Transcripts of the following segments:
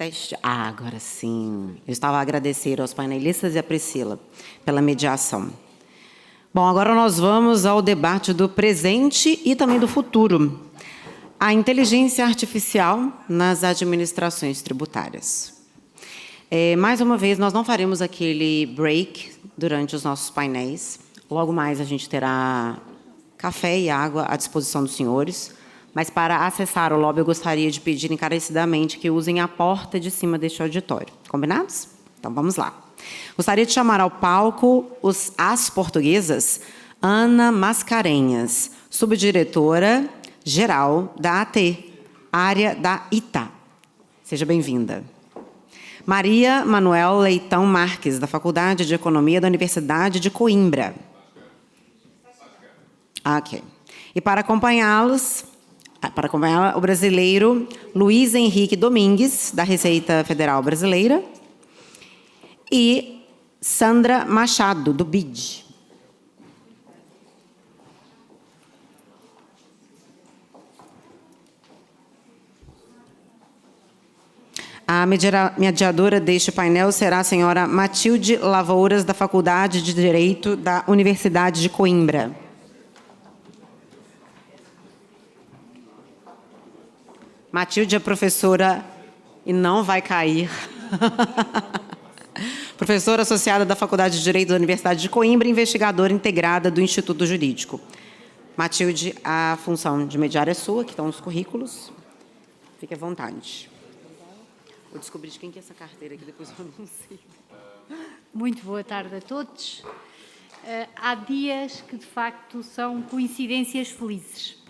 Teste. Ah, agora sim. Eu estava a agradecer aos painelistas e à Priscila pela mediação. Bom, agora nós vamos ao debate do presente e também do futuro. A inteligência artificial nas administrações tributárias. Mais uma vez, nós não faremos aquele break durante os nossos painéis. Logo mais a gente terá café e água à disposição dos senhores. Mas para acessar o lobby, eu gostaria de pedir encarecidamente que usem a porta de cima deste auditório. Combinados? Então, vamos lá. Gostaria de chamar ao palco as portuguesas Ana Mascarenhas, subdiretora-geral da AT, área da ITA. Seja bem-vinda. Maria Manuel Leitão Marques, da Faculdade de Economia da Universidade de Coimbra. Ok. E para acompanhá-la, o brasileiro Luiz Henrique Domingues, da Receita Federal Brasileira, e Sandra Machado, do BID. A mediadora deste painel será a senhora Matilde Lavouras, da Faculdade de Direito da Universidade de Coimbra. Matilde é professora e não vai cair. Professora associada da Faculdade de Direito da Universidade de Coimbra e investigadora integrada do Instituto Jurídico. Matilde, a função de mediar é sua, aqui estão os currículos. Fique à vontade. Vou descobrir de quem que é essa carteira, que depois eu não sei. Muito boa tarde a todos. Há dias que, de facto, são coincidências felizes.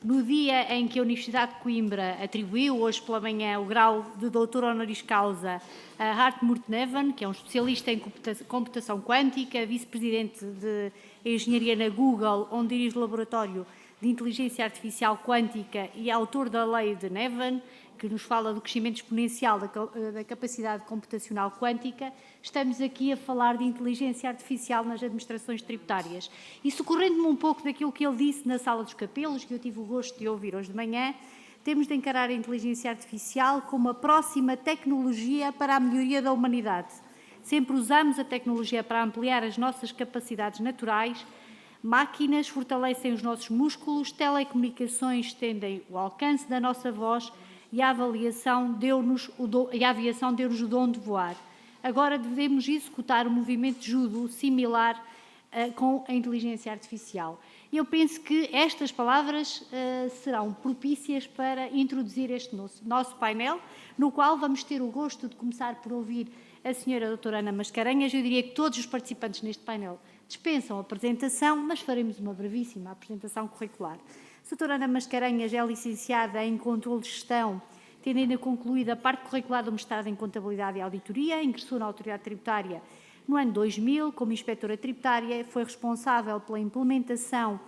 No dia em que a Universidade de Coimbra atribuiu, hoje pela manhã, o grau de doutor honoris causa a Hartmut Neven, que é um especialista em computação quântica, vice-presidente de engenharia na Google, onde dirige o laboratório de inteligência artificial quântica e autor da lei de Neven, que nos fala do crescimento exponencial da capacidade computacional quântica, estamos aqui a falar de inteligência artificial nas administrações tributárias. E socorrendo-me um pouco daquilo que ele disse na Sala dos Capelos, que eu tive o gosto de ouvir hoje de manhã, temos de encarar a inteligência artificial como a próxima tecnologia para a melhoria da humanidade. Sempre usamos a tecnologia para ampliar as nossas capacidades naturais. Máquinas fortalecem os nossos músculos, telecomunicações estendem o alcance da nossa voz e a aviação deu-nos o dom de voar. Agora devemos executar um movimento de judo similar com a inteligência artificial. Eu penso que estas palavras serão propícias para introduzir este nosso painel, no qual vamos ter o gosto de começar por ouvir a senhora doutora Ana Mascarenhas. Eu diria que todos os participantes neste painel dispensam a apresentação, mas faremos uma brevíssima apresentação curricular. A doutora Ana Mascarenhas é licenciada em Controlo de Gestão, tendo ainda concluído a parte curricular do mestrado em Contabilidade e Auditoria, ingressou na Autoridade Tributária no ano 2000 como inspetora tributária, foi responsável pela implementação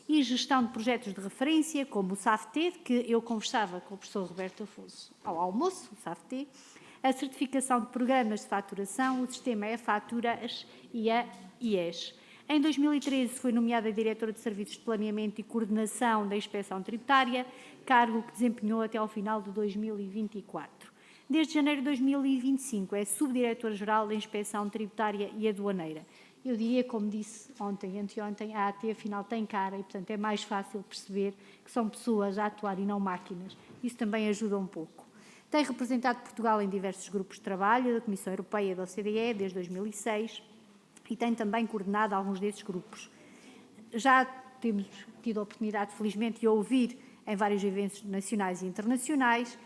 e gestão de projetos de referência, como o SAFT, que eu conversava com o professor Roberto Afonso ao almoço, o SAFT, a certificação de programas de faturação, o sistema e-faturas e a IES. Em 2013 foi nomeada diretora de Serviços de Planeamento e Coordenação da Inspeção Tributária, cargo que desempenhou até ao final de 2024. Desde janeiro de 2025 é subdiretora-geral da Inspeção Tributária e Aduaneira. Eu diria, como disse ontem e anteontem, a AT afinal tem cara e, portanto, é mais fácil perceber que são pessoas a atuar e não máquinas. Isso também ajuda um pouco. Tem representado Portugal em diversos grupos de trabalho da Comissão Europeia e da OCDE desde 2006 e tem também coordenado alguns desses grupos. Já temos tido a oportunidade, felizmente, de ouvir em vários eventos nacionais e internacionais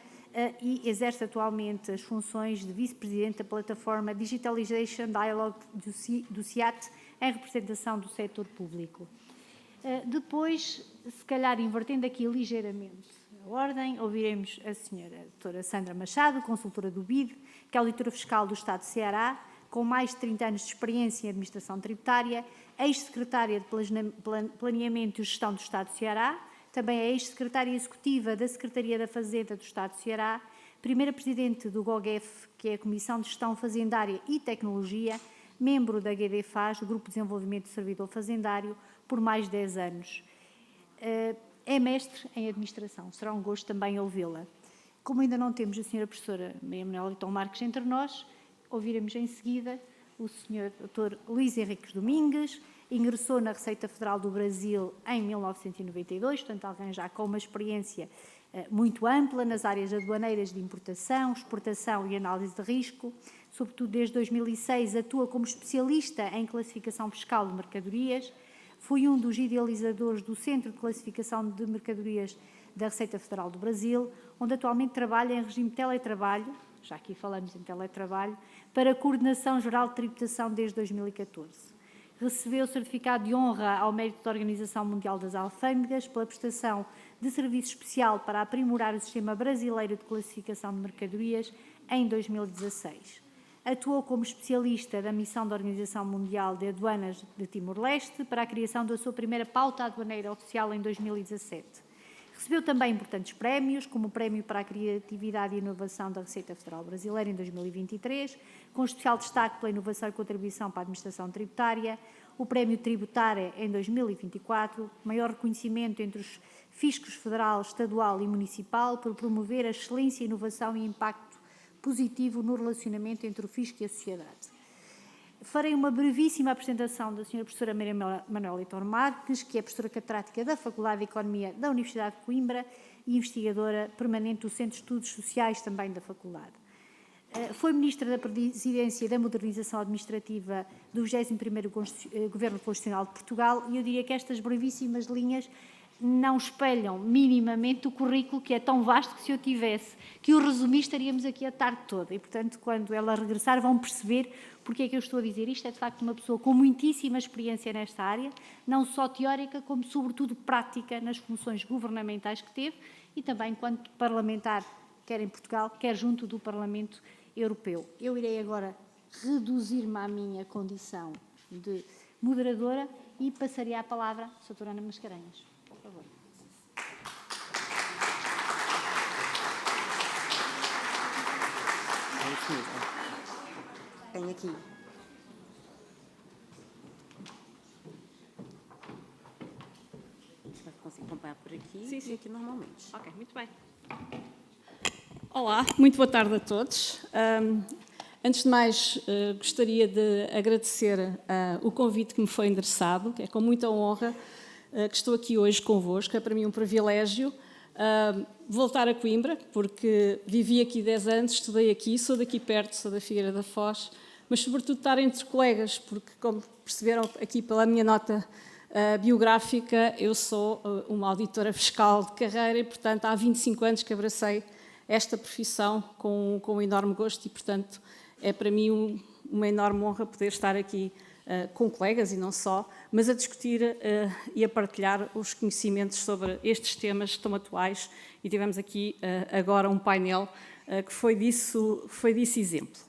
e exerce atualmente as funções de vice-presidente da plataforma Digitalization Dialogue do CIAT, em representação do setor público. Depois, se calhar invertendo aqui ligeiramente a ordem, ouviremos a senhora doutora Sandra Machado, consultora do BID, que é auditora fiscal do Estado de Ceará, com mais de 30 anos de experiência em administração tributária, ex-secretária de Planeamento e Gestão do Estado de Ceará, também é ex-secretária executiva da Secretaria da Fazenda do Estado de Ceará, primeira presidente do GOGEF, que é a Comissão de Gestão Fazendária e Tecnologia, membro da GDFAS, do Grupo de Desenvolvimento do Servidor Fazendário, por mais de 10 anos. É mestre em administração, será um gosto também ouvi-la. Como ainda não temos a senhora professora Maria Manuela Leitão Marques entre nós, ouviremos em seguida o senhor Dr. Luís Henriques Domingues. Ingressou na Receita Federal do Brasil em 1992, portanto alguém já com uma experiência muito ampla nas áreas aduaneiras de importação, exportação e análise de risco. Sobretudo desde 2006 atua como especialista em classificação fiscal de mercadorias. Foi um dos idealizadores do Centro de Classificação de Mercadorias da Receita Federal do Brasil, onde atualmente trabalha em regime de teletrabalho, já aqui falamos em teletrabalho, para a Coordenação Geral de Tributação desde 2014. Recebeu o certificado de honra ao mérito da Organização Mundial das Alfândegas pela prestação de serviço especial para aprimorar o sistema brasileiro de classificação de mercadorias em 2016. Atuou como especialista da missão da Organização Mundial de Aduanas de Timor-Leste para a criação da sua primeira pauta aduaneira oficial em 2017. Recebeu também importantes prémios, como o Prémio para a Criatividade e Inovação da Receita Federal Brasileira em 2023, com especial destaque pela inovação e contribuição para a administração tributária, o Prémio Tributária em 2024, maior reconhecimento entre os fiscos federal, estadual e municipal por promover a excelência, inovação e impacto positivo no relacionamento entre o fisco e a sociedade. Farei uma brevíssima apresentação da Sra. Professora Maria Manuela Leitão Marques, que é professora catedrática da Faculdade de Economia da Universidade de Coimbra e investigadora permanente do Centro de Estudos Sociais também da Faculdade. Foi Ministra da Presidência e da Modernização Administrativa do 21º Governo Constitucional de Portugal e eu diria que estas brevíssimas linhas não espelham minimamente o currículo que é tão vasto que se eu tivesse que o resumir estaríamos aqui a tarde toda e, portanto, quando ela regressar vão perceber porque é que eu estou a dizer isto. É, de facto, uma pessoa com muitíssima experiência nesta área, não só teórica, como, sobretudo, prática nas funções governamentais que teve e também enquanto parlamentar, quer em Portugal, quer junto do Parlamento Europeu. Eu irei agora reduzir-me à minha condição de moderadora e passaria a palavra à Sra. Ana Mascarenhas. Por favor. É isso mesmo. Tem aqui. Você vai conseguir acompanhar por aqui Sim, sim. E aqui normalmente. Ok, muito bem. Olá, muito boa tarde a todos. Antes de mais, gostaria de agradecer o convite que me foi endereçado, que é com muita honra que estou aqui hoje convosco. É para mim um privilégio voltar a Coimbra, porque vivi aqui 10 anos, estudei aqui, sou daqui perto, sou da Figueira da Foz, mas sobretudo estar entre colegas, porque como perceberam aqui pela minha nota biográfica, eu sou uma auditora fiscal de carreira e, portanto, há 25 anos que abracei esta profissão com um enorme gosto e, portanto, é para mim uma enorme honra poder estar aqui com colegas e não só, mas a discutir e a partilhar os conhecimentos sobre estes temas tão atuais e tivemos aqui agora um painel que foi disso exemplo.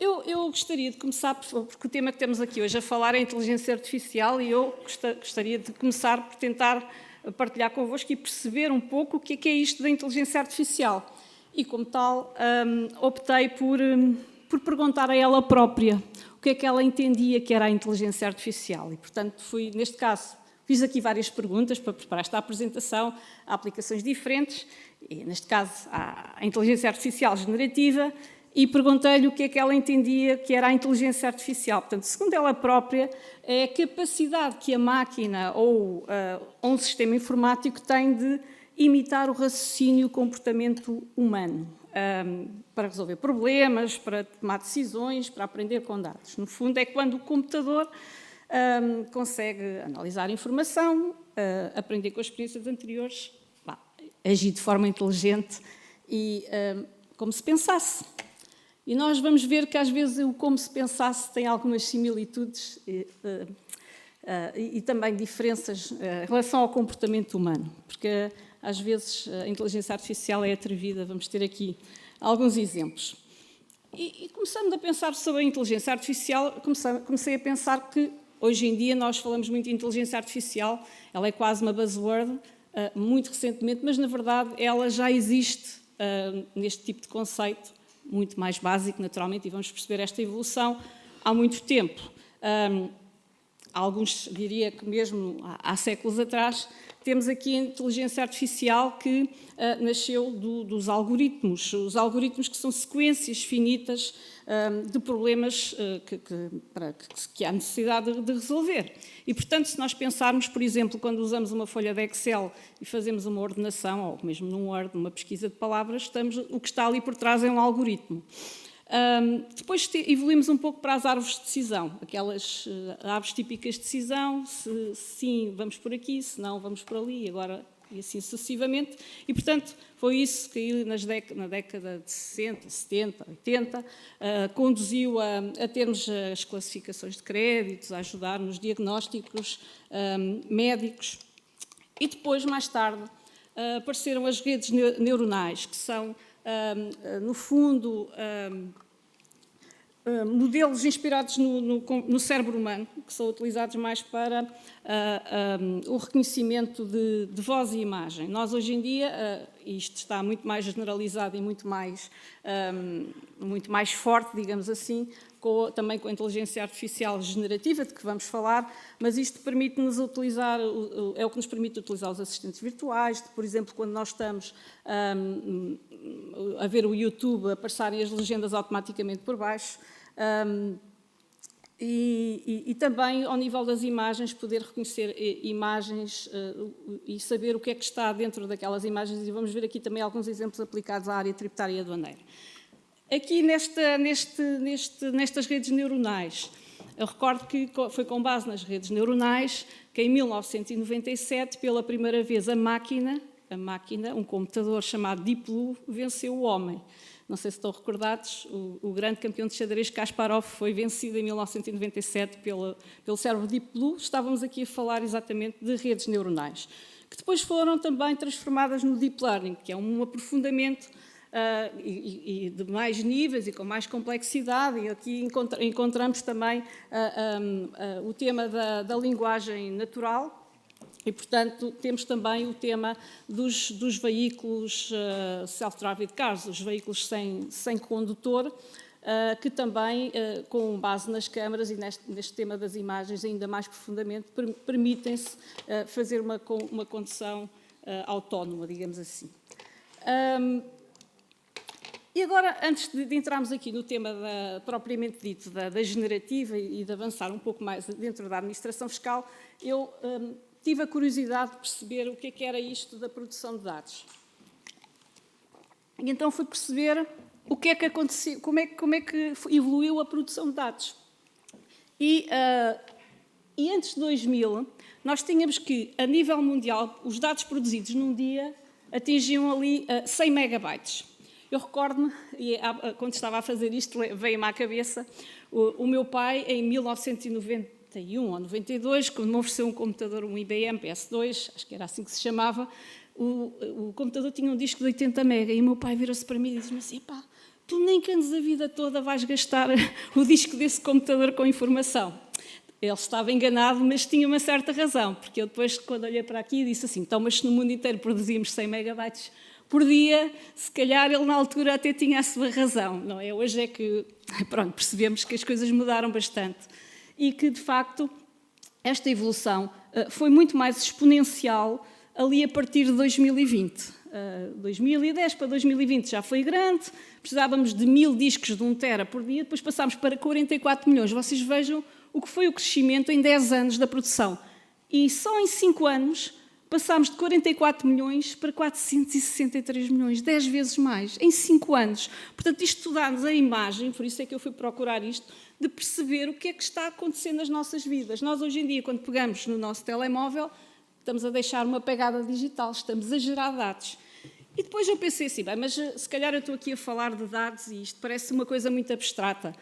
Eu gostaria de começar, porque o tema que temos aqui hoje a falar é a inteligência artificial e eu gostaria de começar por tentar partilhar convosco e perceber um pouco o que é isto da inteligência artificial. E, como tal, optei por perguntar a ela própria o que é que ela entendia que era a inteligência artificial. E, portanto, neste caso, fiz aqui várias perguntas para preparar esta apresentação, há aplicações diferentes, e, neste caso, há a inteligência artificial generativa, e perguntei-lhe o que é que ela entendia que era a inteligência artificial. Portanto, segundo ela própria, é a capacidade que a máquina ou um sistema informático tem de imitar o raciocínio e o comportamento humano para resolver problemas, para tomar decisões, para aprender com dados. No fundo, é quando o computador consegue analisar informação, aprender com as experiências anteriores, agir de forma inteligente e como se pensasse. E nós vamos ver que, às vezes, o como se pensasse tem algumas similitudes e também diferenças em relação ao comportamento humano, porque, às vezes, a inteligência artificial é atrevida. Vamos ter aqui alguns exemplos. E começando a pensar sobre a inteligência artificial, comecei a pensar que, hoje em dia, nós falamos muito de inteligência artificial, ela é quase uma buzzword, muito recentemente, mas, na verdade, ela já existe neste tipo de conceito, muito mais básico, naturalmente, e vamos perceber esta evolução há muito tempo. Alguns, diria que mesmo há séculos atrás, temos aqui a inteligência artificial que nasceu dos algoritmos. Os algoritmos que são sequências finitas de problemas que há necessidade de resolver. E, portanto, se nós pensarmos, por exemplo, quando usamos uma folha de Excel e fazemos uma ordenação, ou mesmo num Word, uma pesquisa de palavras, o que está ali por trás é um algoritmo. Depois evoluímos um pouco para as árvores de decisão, aquelas árvores típicas de decisão, se sim, vamos por aqui, se não, vamos por ali, e assim sucessivamente. E, portanto, foi isso que na década de 60, 70, 80, conduziu a termos as classificações de créditos, a ajudar nos diagnósticos médicos. E depois, mais tarde, apareceram as redes neuronais, que são, no fundo, modelos inspirados no cérebro humano, que são utilizados mais para o reconhecimento de voz e imagem. Nós, hoje em dia, isto está muito mais generalizado e muito mais forte, digamos assim, também com a inteligência artificial generativa, de que vamos falar, mas isto permite-nos utilizar, é o que nos permite utilizar os assistentes virtuais, por exemplo, quando nós estamos a ver o YouTube, a passarem as legendas automaticamente por baixo, e também, ao nível das imagens, poder reconhecer imagens e saber o que é que está dentro daquelas imagens, e vamos ver aqui também alguns exemplos aplicados à área tributária e aduaneira. Aqui nestas redes neuronais, eu recordo que foi com base nas redes neuronais que em 1997, pela primeira vez, a máquina, um computador chamado Deep Blue, venceu o homem. Não sei se estão recordados, o grande campeão de xadrez Kasparov foi vencido em 1997 pelo cérebro Deep Blue. Estávamos aqui a falar exatamente de redes neuronais, que depois foram também transformadas no Deep Learning, que é um aprofundamento e de mais níveis e com mais complexidade, e aqui encontramos também o tema da linguagem natural, e, portanto, temos também o tema dos veículos self-driving cars, os veículos sem condutor, que também, com base nas câmaras e neste tema das imagens ainda mais profundamente, permitem-se fazer uma condução autónoma, digamos assim. E agora, antes de entrarmos aqui no tema propriamente dito da generativa e de avançar um pouco mais dentro da administração fiscal, eu tive a curiosidade de perceber o que era isto da produção de dados. E então fui perceber o que é que aconteceu, como é que evoluiu a produção de dados. E antes de 2000, nós tínhamos que, a nível mundial, os dados produzidos num dia atingiam ali 100 megabytes. Eu recordo-me, quando estava a fazer isto, veio-me à cabeça, o meu pai, em 1991 ou 92, quando me ofereceu um computador, um IBM PS2, acho que era assim que se chamava, o computador tinha um disco de 80 mega, e o meu pai virou-se para mim e disse-me assim: pá, tu nem que andes a vida toda vais gastar o disco desse computador com informação. Ele estava enganado, mas tinha uma certa razão, porque eu depois, quando olhei para aqui, disse assim: então, mas se no mundo inteiro produzíamos 100 megabytes por dia, se calhar ele na altura até tinha a sua razão, não é? Hoje é que, pronto, percebemos que as coisas mudaram bastante e que, de facto, esta evolução foi muito mais exponencial ali a partir de 2020. 2010 para 2020 já foi grande, precisávamos de 1000 discos de 1 tera por dia, depois passámos para 44 milhões. Vocês vejam o que foi o crescimento em 10 anos da produção. E só em 5 anos passámos de 44 milhões para 463 milhões, 10 vezes mais, em 5 anos. Portanto, isto dá-nos a imagem, por isso é que eu fui procurar isto, de perceber o que é que está acontecendo nas nossas vidas. Nós, hoje em dia, quando pegamos no nosso telemóvel, estamos a deixar uma pegada digital, estamos a gerar dados. E depois eu pensei assim, bem, mas se calhar eu estou aqui a falar de dados e isto parece uma coisa muito abstrata.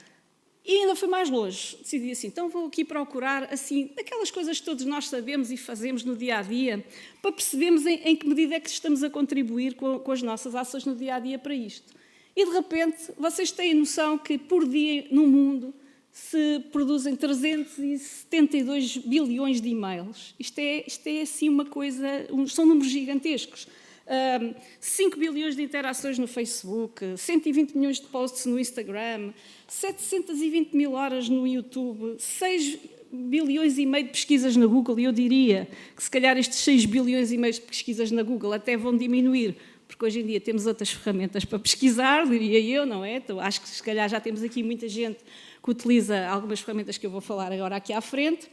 E ainda fui mais longe, decidi assim, então vou aqui procurar, assim, aquelas coisas que todos nós sabemos e fazemos no dia-a-dia, para percebermos em que medida é que estamos a contribuir com as nossas ações no dia-a-dia para isto. E, de repente, vocês têm noção que, por dia, no mundo, se produzem 372 bilhões de e-mails. Isto é assim, uma coisa, são números gigantescos. 5 bilhões de interações no Facebook, 120 milhões de posts no Instagram, 720 mil horas no YouTube, 6 bilhões e meio de pesquisas na Google, e eu diria que se calhar estes 6 bilhões e meio de pesquisas na Google até vão diminuir, porque hoje em dia temos outras ferramentas para pesquisar, diria eu, não é? Então, acho que se calhar já temos aqui muita gente que utiliza algumas ferramentas que eu vou falar agora aqui à frente,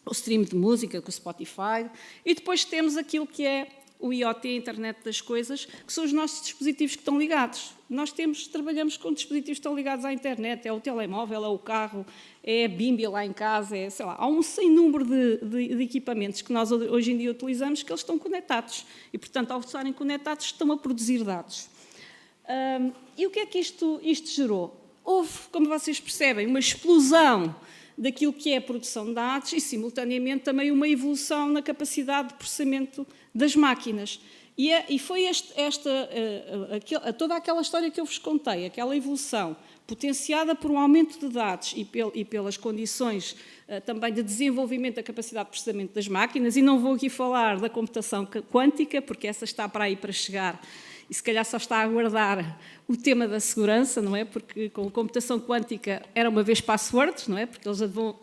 o stream de música com o Spotify, e depois temos aquilo que é o IoT, a Internet das Coisas, que são os nossos dispositivos que estão ligados. Nós trabalhamos com dispositivos que estão ligados à internet, é o telemóvel, é o carro, é a Bimbi lá em casa, sei lá, há um sem número de equipamentos que nós hoje em dia utilizamos que eles estão conectados e, portanto, ao estarem conectados, estão a produzir dados. E o que é que isto gerou? Houve, como vocês percebem, uma explosão daquilo que é a produção de dados e, simultaneamente, também uma evolução na capacidade de processamento das máquinas. E foi toda aquela história que eu vos contei, aquela evolução potenciada por um aumento de dados e pelas condições também de desenvolvimento da capacidade de processamento das máquinas, e não vou aqui falar da computação quântica, porque essa está para aí para chegar, e se calhar só está a aguardar o tema da segurança, não é? Porque com a computação quântica era uma vez passwords, não é? Porque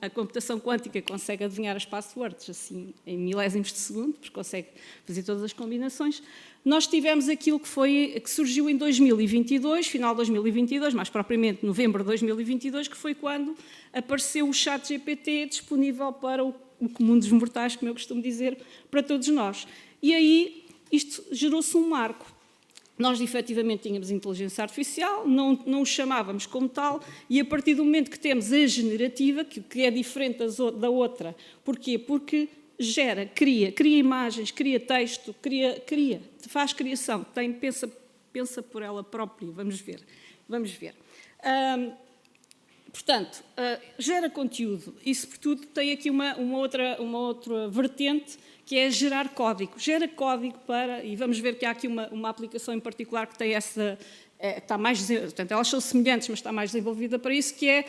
a computação quântica consegue adivinhar as passwords assim em milésimos de segundo, porque consegue fazer todas as combinações. Nós tivemos aquilo que surgiu em 2022, final de 2022, mais propriamente novembro de 2022, que foi quando apareceu o ChatGPT disponível para o comum dos mortais, como eu costumo dizer, para todos nós. E aí isto gerou-se um marco. Nós, efetivamente, tínhamos inteligência artificial, não o chamávamos como tal, e a partir do momento que temos a generativa, que é diferente da outra, porquê? Porque cria imagens, cria texto, faz criação, pensa por ela própria, vamos ver. Portanto, gera conteúdo, e, sobretudo, tem aqui uma outra vertente, que é gerar código. Gera código e vamos ver que há aqui uma aplicação em particular que tem está mais, portanto, elas são semelhantes, mas está mais desenvolvida para isso, que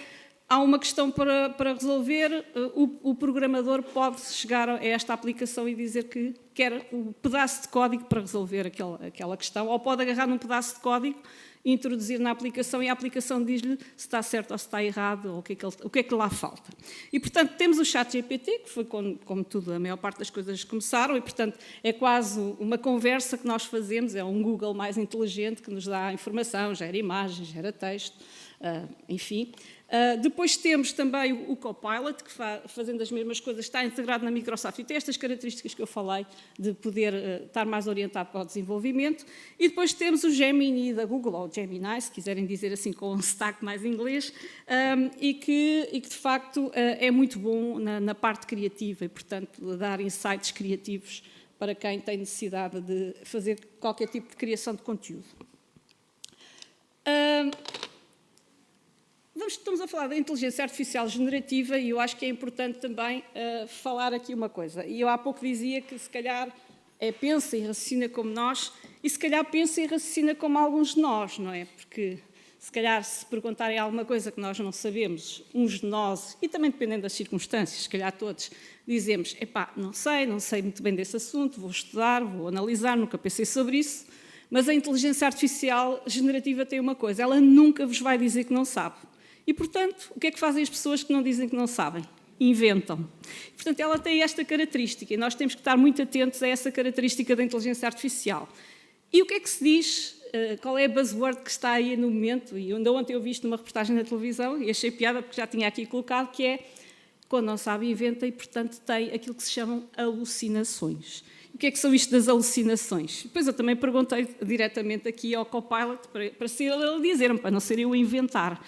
há uma questão para resolver, o programador pode chegar a esta aplicação e dizer que quer um pedaço de código para resolver aquela questão, ou pode agarrar num pedaço de código, introduzir na aplicação e a aplicação diz-lhe se está certo ou se está errado ou o que é que lá falta. E, portanto, temos o ChatGPT, que foi como tudo, a maior parte das coisas começaram, e, portanto, é quase uma conversa que nós fazemos, é um Google mais inteligente que nos dá informação, gera imagens, gera texto, enfim. Depois temos também o Copilot, que fazendo as mesmas coisas está integrado na Microsoft e tem estas características que eu falei de poder estar mais orientado para o desenvolvimento. E depois temos o Gemini da Google, ou Gemini, se quiserem dizer assim com um sotaque mais inglês, e que de facto é muito bom na parte criativa e, portanto, dar insights criativos para quem tem necessidade de fazer qualquer tipo de criação de conteúdo. Estamos a falar da inteligência artificial generativa e eu acho que é importante também falar aqui uma coisa. E eu há pouco dizia que se calhar pensa e raciocina como nós e se calhar pensa e raciocina como alguns de nós, não é? Porque se calhar se perguntarem alguma coisa que nós não sabemos, uns de nós, e também dependendo das circunstâncias, se calhar todos, dizemos, não sei muito bem desse assunto, vou estudar, vou analisar, nunca pensei sobre isso, mas a inteligência artificial generativa tem uma coisa, ela nunca vos vai dizer que não sabe. E, portanto, o que é que fazem as pessoas que não dizem que não sabem? Inventam. Portanto, ela tem esta característica e nós temos que estar muito atentos a essa característica da inteligência artificial. E o que é que se diz? Qual é a buzzword que está aí no momento? E ainda ontem eu vi isto numa reportagem na televisão e achei piada porque já tinha aqui colocado, que é quando não sabe, inventa e, portanto, tem aquilo que se chamam alucinações. O que é que são isto das alucinações? Depois eu também perguntei diretamente aqui ao Copilot para ser ele a dizer-me, para não ser eu a inventar.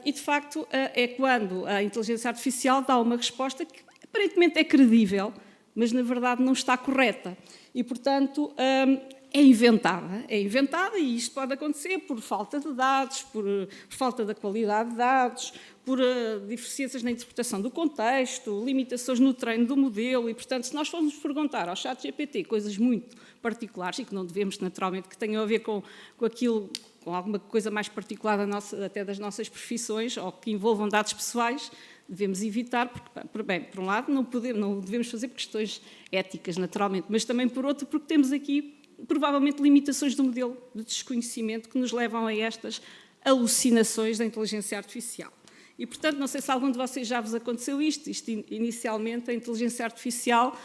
E, de facto, é quando a inteligência artificial dá uma resposta que aparentemente é credível, mas, na verdade, não está correta. E, portanto, é inventada e isto pode acontecer por falta de dados, por falta da qualidade de dados, por deficiências na interpretação do contexto, limitações no treino do modelo e, portanto, se nós formos perguntar ao ChatGPT coisas muito particulares e que não devemos, naturalmente, que tenham a ver com aquilo, com alguma coisa mais particular até das nossas profissões ou que envolvam dados pessoais, devemos evitar, porque, bem, por um lado, não devemos fazer por questões éticas, naturalmente, mas também por outro, porque temos aqui, provavelmente, limitações do modelo de desconhecimento que nos levam a estas alucinações da inteligência artificial. E, portanto, não sei se algum de vocês já vos aconteceu isto inicialmente, a inteligência artificial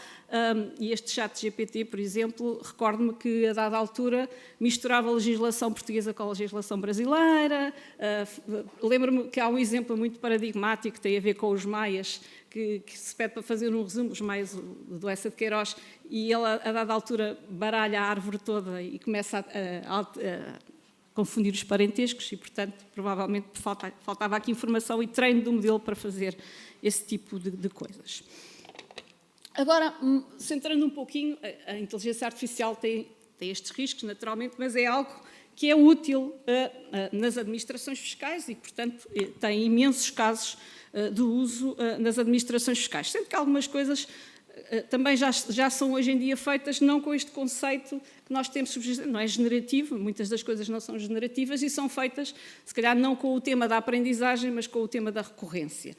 e este chat GPT, por exemplo, recordo-me que, a dada altura, misturava a legislação portuguesa com a legislação brasileira. Lembro-me que há um exemplo muito paradigmático que tem a ver com os maias, que se pede para fazer um resumo, os maias do Essa de Queiroz, e ele, a dada altura, baralha a árvore toda e começa a confundir os parentescos e, portanto, provavelmente faltava aqui informação e treino do modelo para fazer esse tipo de coisas. Agora, centrando um pouquinho, a inteligência artificial tem estes riscos, naturalmente, mas é algo que é útil nas administrações fiscais e, portanto, tem imensos casos de uso nas administrações fiscais, sendo que algumas coisas também já são hoje em dia feitas não com este conceito que nós temos, não é generativo, muitas das coisas não são generativas e são feitas, se calhar, não com o tema da aprendizagem, mas com o tema da recorrência.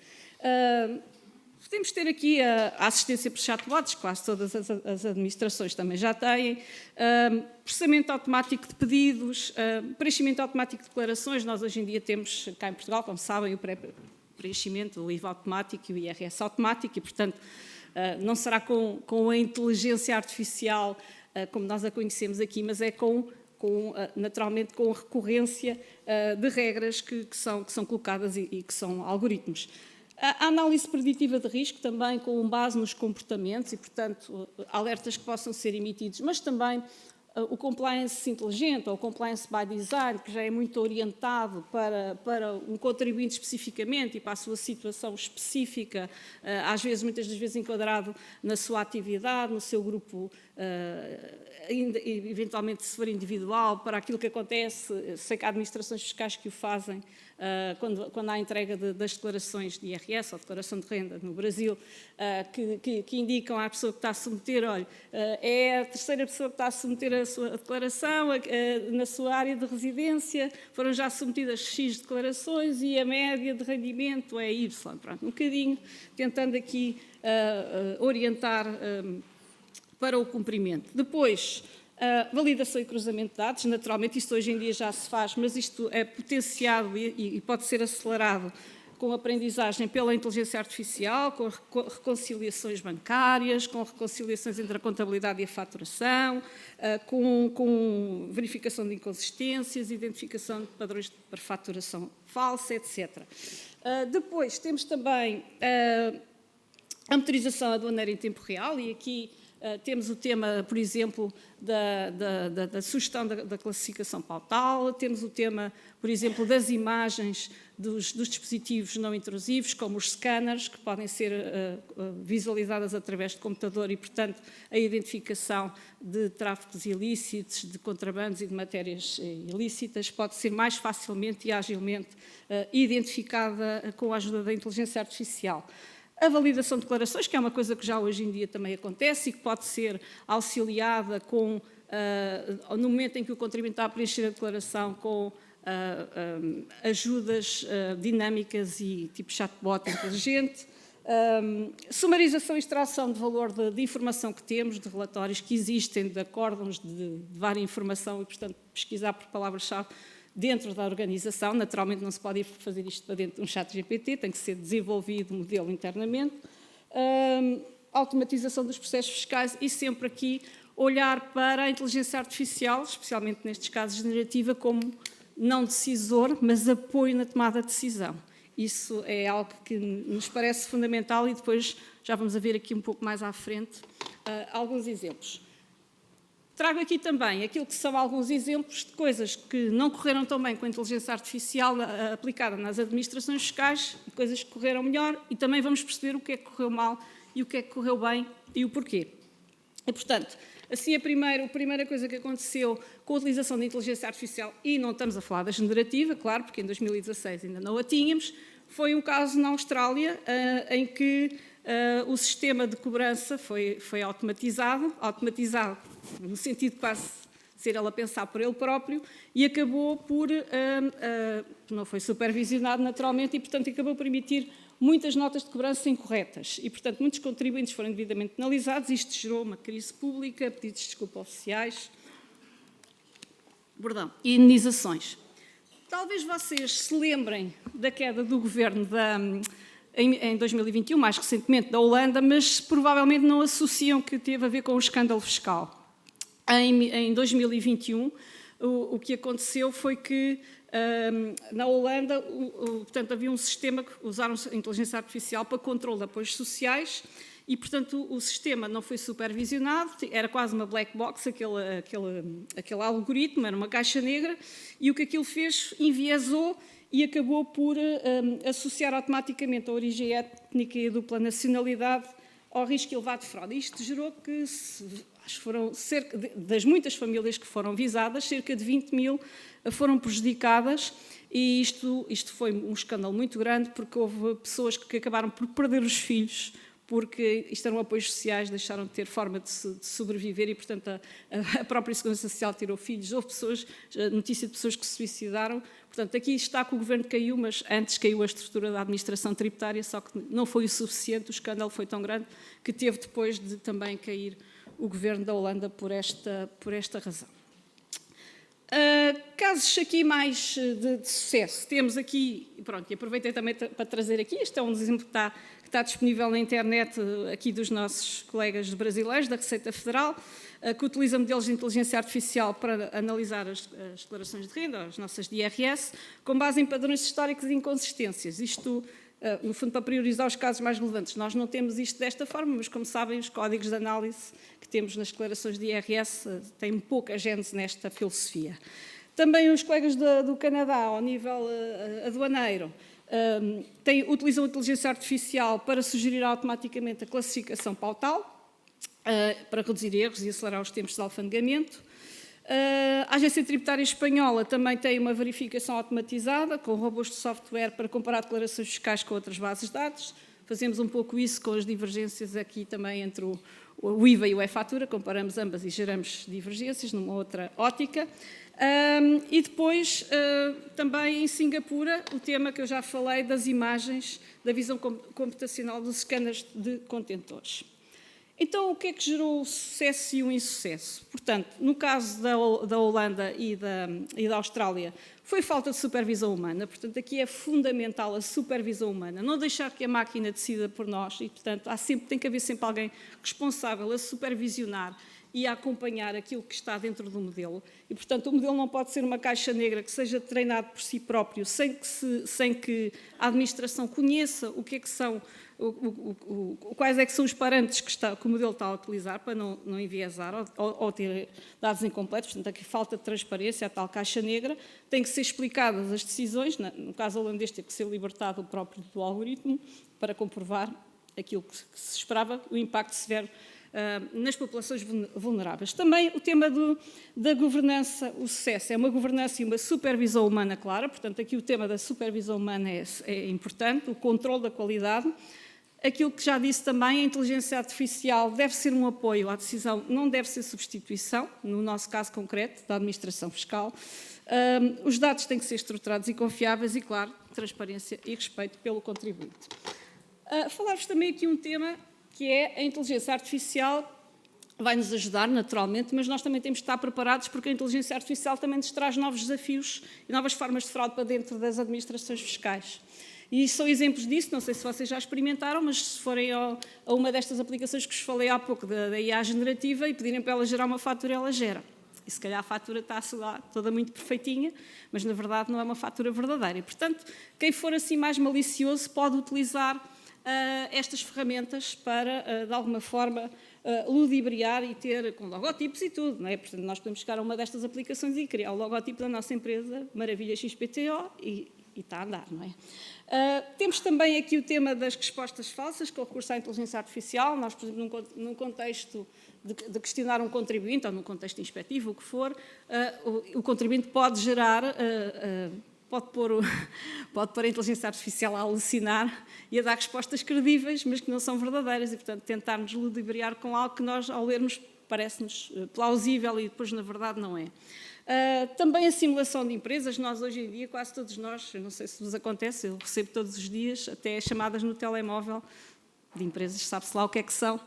Podemos ter aqui a assistência por chatbots, quase todas as administrações também já têm, processamento automático de pedidos, preenchimento automático de declarações. Nós hoje em dia temos, cá em Portugal, como sabem, o pré-preenchimento, o IVA automático e o IRS automático e, portanto, não será com a inteligência artificial como nós a conhecemos aqui, mas é naturalmente com a recorrência de regras que são colocadas e que são algoritmos. A análise preditiva de risco também com base nos comportamentos e, portanto, alertas que possam ser emitidos, mas também o compliance inteligente ou o compliance by design, que já é muito orientado para um contribuinte especificamente e para a sua situação específica, às vezes, muitas das vezes enquadrado na sua atividade, no seu grupo, eventualmente se for individual, para aquilo que acontece. Sei que há administrações fiscais que o fazem quando há entrega das declarações de IRS ou declaração de renda no Brasil, que indicam à pessoa que está a submeter, olha, é a terceira pessoa que está a submeter a sua declaração, na sua área de residência foram já submetidas X declarações e a média de rendimento é Y. Pronto, um bocadinho tentando aqui orientar para o cumprimento. Depois, validação e cruzamento de dados, naturalmente isto hoje em dia já se faz, mas isto é potenciado e pode ser acelerado com aprendizagem pela inteligência artificial, com reconciliações bancárias, com reconciliações entre a contabilidade e a faturação, com verificação de inconsistências, identificação de padrões para faturação falsa, etc. Depois temos também a motorização aduaneira em tempo real e aqui temos o tema, por exemplo, da sugestão da classificação pautal, temos o tema, por exemplo, das imagens dos dispositivos não intrusivos, como os scanners, que podem ser visualizadas através de computador e, portanto, a identificação de tráficos ilícitos, de contrabandos e de matérias ilícitas pode ser mais facilmente e agilmente identificada com a ajuda da inteligência artificial. A validação de declarações, que é uma coisa que já hoje em dia também acontece e que pode ser auxiliada no momento em que o contribuinte está a preencher a declaração com ajudas dinâmicas e tipo chatbot inteligente. Sumarização e extração de valor de informação que temos, de relatórios que existem, de acórdãos, de várias informação e, portanto, pesquisar por palavras-chave dentro da organização. Naturalmente não se pode fazer isto para dentro de um chat GPT, tem que ser desenvolvido um modelo internamente. Automatização dos processos fiscais e sempre aqui olhar para a inteligência artificial, especialmente nestes casos generativa, como não decisor, mas apoio na tomada de decisão. Isso é algo que nos parece fundamental e depois já vamos ver aqui um pouco mais à frente alguns exemplos. Trago aqui também aquilo que são alguns exemplos de coisas que não correram tão bem com a inteligência artificial aplicada nas administrações fiscais, coisas que correram melhor e também vamos perceber o que é que correu mal e o que é que correu bem e o porquê. E, portanto, assim a primeira coisa que aconteceu com a utilização da inteligência artificial, e não estamos a falar da generativa, claro, porque em 2016 ainda não a tínhamos, foi um caso na Austrália em que o sistema de cobrança foi automatizado no sentido de quase ser ele a pensar por ele próprio e acabou por, não foi supervisionado naturalmente e, portanto, acabou por emitir muitas notas de cobrança incorretas e, portanto, muitos contribuintes foram devidamente penalizados. Isto gerou uma crise pública, pedidos de desculpa oficiais, e indenizações. De talvez vocês se lembrem da queda do governo em 2021, mais recentemente da Holanda, mas provavelmente não associam que teve a ver com o escândalo fiscal. Em 2021, o que aconteceu foi que na Holanda, portanto, havia um sistema que usaram a inteligência artificial para controle de apoios sociais e, portanto, o sistema não foi supervisionado, era quase uma black box, aquele algoritmo, era uma caixa negra, e o que aquilo fez, enviesou e acabou por associar automaticamente a origem étnica e a dupla nacionalidade ao risco elevado de fraude. Isto gerou que, acho que foram das muitas famílias que foram visadas, cerca de 20 mil foram prejudicadas, e isto foi um escândalo muito grande, porque houve pessoas que acabaram por perder os filhos, porque isto eram apoios sociais, deixaram de ter forma de sobreviver e, portanto, a própria Segurança Social tirou filhos. Houve notícia de pessoas que se suicidaram. Portanto, aqui está que o governo caiu, mas antes caiu a estrutura da administração tributária, só que não foi o suficiente, o escândalo foi tão grande que teve depois de também cair o governo da Holanda por esta razão. Casos aqui mais de sucesso. Temos aqui, pronto, e aproveitei também para trazer aqui, este é um exemplo que está disponível na internet aqui dos nossos colegas brasileiros, da Receita Federal, que utiliza modelos de inteligência artificial para analisar as declarações de renda, as nossas de IRS, com base em padrões históricos e inconsistências. Isto, no fundo, para priorizar os casos mais relevantes. Nós não temos isto desta forma, mas, como sabem, os códigos de análise que temos nas declarações de IRS têm pouca gênese nesta filosofia. Também os colegas do Canadá, ao nível aduaneiro, utilizam a inteligência artificial para sugerir automaticamente a classificação pautal, para reduzir erros e acelerar os tempos de alfandegamento. A Agência Tributária Espanhola também tem uma verificação automatizada, com robôs de software para comparar declarações fiscais com outras bases de dados. Fazemos um pouco isso com as divergências aqui também entre o IVA e o e-fatura, comparamos ambas e geramos divergências numa outra ótica. E depois, também em Singapura, o tema que eu já falei das imagens, da visão computacional dos scanners de contentores. Então, o que é que gerou o sucesso e o insucesso? Portanto, no caso da Holanda e da Austrália, foi falta de supervisão humana. Portanto, aqui é fundamental a supervisão humana. Não deixar que a máquina decida por nós e, portanto, tem que haver sempre alguém responsável a supervisionar e a acompanhar aquilo que está dentro do modelo. E, portanto, o modelo não pode ser uma caixa negra que seja treinado por si próprio, sem que a administração conheça o que é que são, quais é que são os parâmetros que o modelo está a utilizar para não enviesar ou ter dados incompletos. Portanto, aqui falta de transparência, a tal caixa negra. Tem que ser explicadas as decisões. No caso holandês, teve que ser libertado o próprio do algoritmo para comprovar aquilo que se esperava, o impacto severo nas populações vulneráveis. Também o tema da governança, o sucesso, é uma governança e uma supervisão humana clara, portanto, aqui o tema da supervisão humana é importante, o controle da qualidade. Aquilo que já disse também, a inteligência artificial deve ser um apoio à decisão, não deve ser substituição, no nosso caso concreto, da administração fiscal. Os dados têm que ser estruturados e confiáveis e, claro, transparência e respeito pelo contribuinte. Falar-vos também aqui um tema que é a inteligência artificial, vai nos ajudar naturalmente, mas nós também temos de estar preparados porque a inteligência artificial também nos traz novos desafios e novas formas de fraude para dentro das administrações fiscais. E são exemplos disso, não sei se vocês já experimentaram, mas se forem a uma destas aplicações que vos falei há pouco, da IA generativa, e pedirem para ela gerar uma fatura, ela gera. E se calhar a fatura está lá toda muito perfeitinha, mas na verdade não é uma fatura verdadeira. E, portanto, quem for assim mais malicioso pode utilizar estas ferramentas para, de alguma forma, ludibriar e ter com logotipos e tudo, não é? Portanto, nós podemos chegar a uma destas aplicações e criar o logotipo da nossa empresa, Maravilha XPTO, e está a andar, não é? Temos também aqui o tema das respostas falsas, com o recurso à inteligência artificial. Nós, por exemplo, num contexto de questionar um contribuinte, ou num contexto inspectivo, o que for, o contribuinte pode gerar... Pode pôr a inteligência artificial a alucinar e a dar respostas credíveis, mas que não são verdadeiras e, portanto, tentarmos ludibriar com algo que nós, ao lermos, parece-nos plausível e depois, na verdade, não é. Também a simulação de empresas. Nós, hoje em dia, quase todos nós, eu não sei se vos acontece, eu recebo todos os dias, até chamadas no telemóvel de empresas, sabe-se lá o que é que são,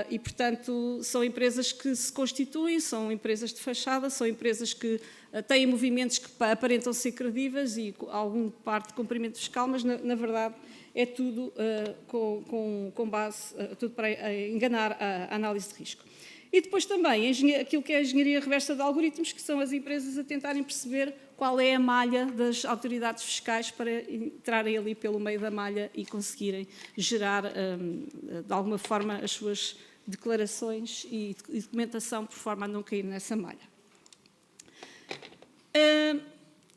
e, portanto, são empresas que se constituem, são empresas de fachada, são empresas que têm movimentos que aparentam ser credíveis e algum parte de cumprimento fiscal, mas, na verdade, é tudo com base, tudo para enganar a análise de risco. E depois também aquilo que é a engenharia reversa de algoritmos, que são as empresas a tentarem perceber qual é a malha das autoridades fiscais para entrarem ali pelo meio da malha e conseguirem gerar, de alguma forma, as suas declarações e documentação por forma a não cair nessa malha.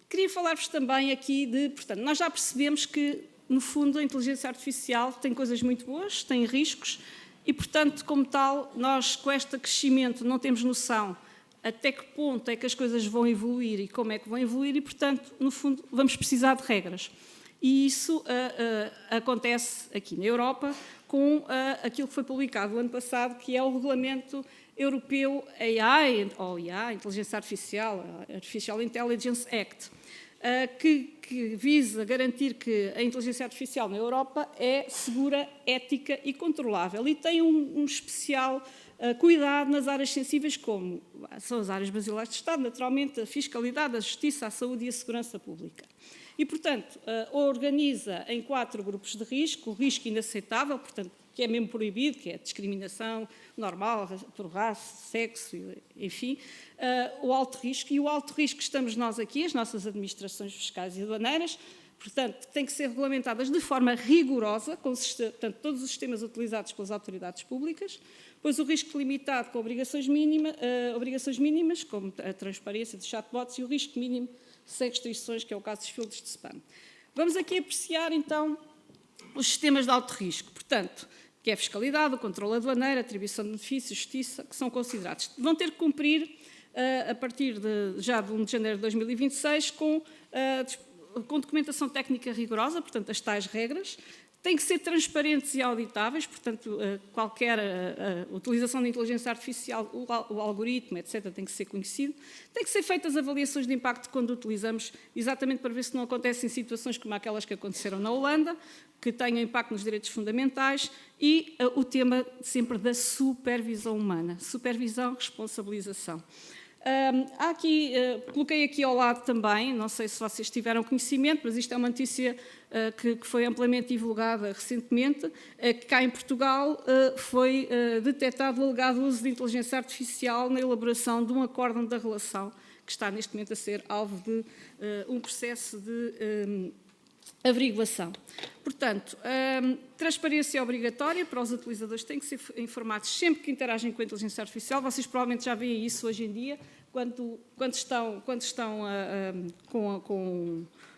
Queria falar-vos também aqui portanto, nós já percebemos que, no fundo, a inteligência artificial tem coisas muito boas, tem riscos, e, portanto, como tal, nós, com este crescimento, não temos noção até que ponto é que as coisas vão evoluir e como é que vão evoluir e, portanto, no fundo, vamos precisar de regras. E isso acontece aqui na Europa com aquilo que foi publicado o ano passado, que é o Regulamento Europeu AI, ou IA, Inteligência Artificial, Artificial Intelligence Act, que visa garantir que a inteligência artificial na Europa é segura, ética e controlável e tem um especial cuidado nas áreas sensíveis, como são as áreas basilares de Estado, naturalmente a fiscalidade, a justiça, a saúde e a segurança pública. E, portanto, organiza em 4 grupos de risco: o risco inaceitável, portanto, que é mesmo proibido, que é a discriminação normal, por raça, sexo, enfim, o alto risco. E o alto risco estamos nós aqui, as nossas administrações fiscais e aduaneiras, portanto, têm que ser regulamentadas de forma rigorosa, portanto, todos os sistemas utilizados pelas autoridades públicas, pois o risco limitado com obrigações mínimas, como a transparência de chatbots, e o risco mínimo sem restrições, que é o caso dos filtros de spam. Vamos aqui apreciar, então, os sistemas de alto risco, portanto, que é a fiscalidade, o controle aduaneiro, a atribuição de benefícios, justiça, que são considerados. Vão ter que cumprir, a partir já de 1 de janeiro de 2026, com documentação técnica rigorosa, portanto, as tais regras. Têm que ser transparentes e auditáveis, portanto, qualquer utilização de inteligência artificial, o algoritmo, etc., tem que ser conhecido. Tem que ser feitas avaliações de impacto quando utilizamos, exatamente para ver se não acontecem situações como aquelas que aconteceram na Holanda, que tenham impacto nos direitos fundamentais, e o tema sempre da supervisão humana. Supervisão, responsabilização. Coloquei aqui ao lado também, não sei se vocês tiveram conhecimento, mas isto é uma notícia que foi amplamente divulgada recentemente, que cá em Portugal foi detectado o alegado uso de inteligência artificial na elaboração de um acórdão da relação, que está neste momento a ser alvo de um processo de averiguação. Portanto, transparência obrigatória para os utilizadores, têm que ser informados sempre que interagem com a inteligência artificial. Vocês provavelmente já veem isso hoje em dia, quando estão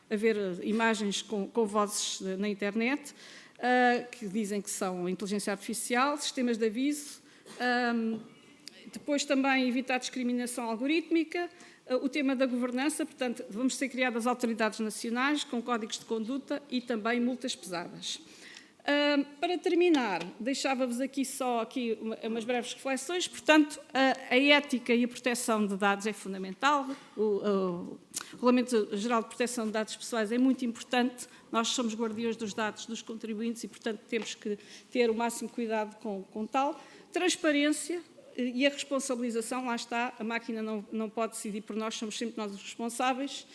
a ver imagens com vozes na internet, que dizem que são inteligência artificial, sistemas de aviso, depois também evitar discriminação algorítmica, o tema da governança, portanto, vamos ser criadas autoridades nacionais com códigos de conduta e também multas pesadas. Para terminar, deixava-vos aqui só umas breves reflexões. Portanto, a ética e a proteção de dados é fundamental. O Regulamento Geral de Proteção de Dados Pessoais é muito importante. Nós somos guardiões dos dados dos contribuintes e, portanto, temos que ter o máximo cuidado com tal. Transparência e a responsabilização, lá está, a máquina não pode decidir por nós, somos sempre nós os responsáveis.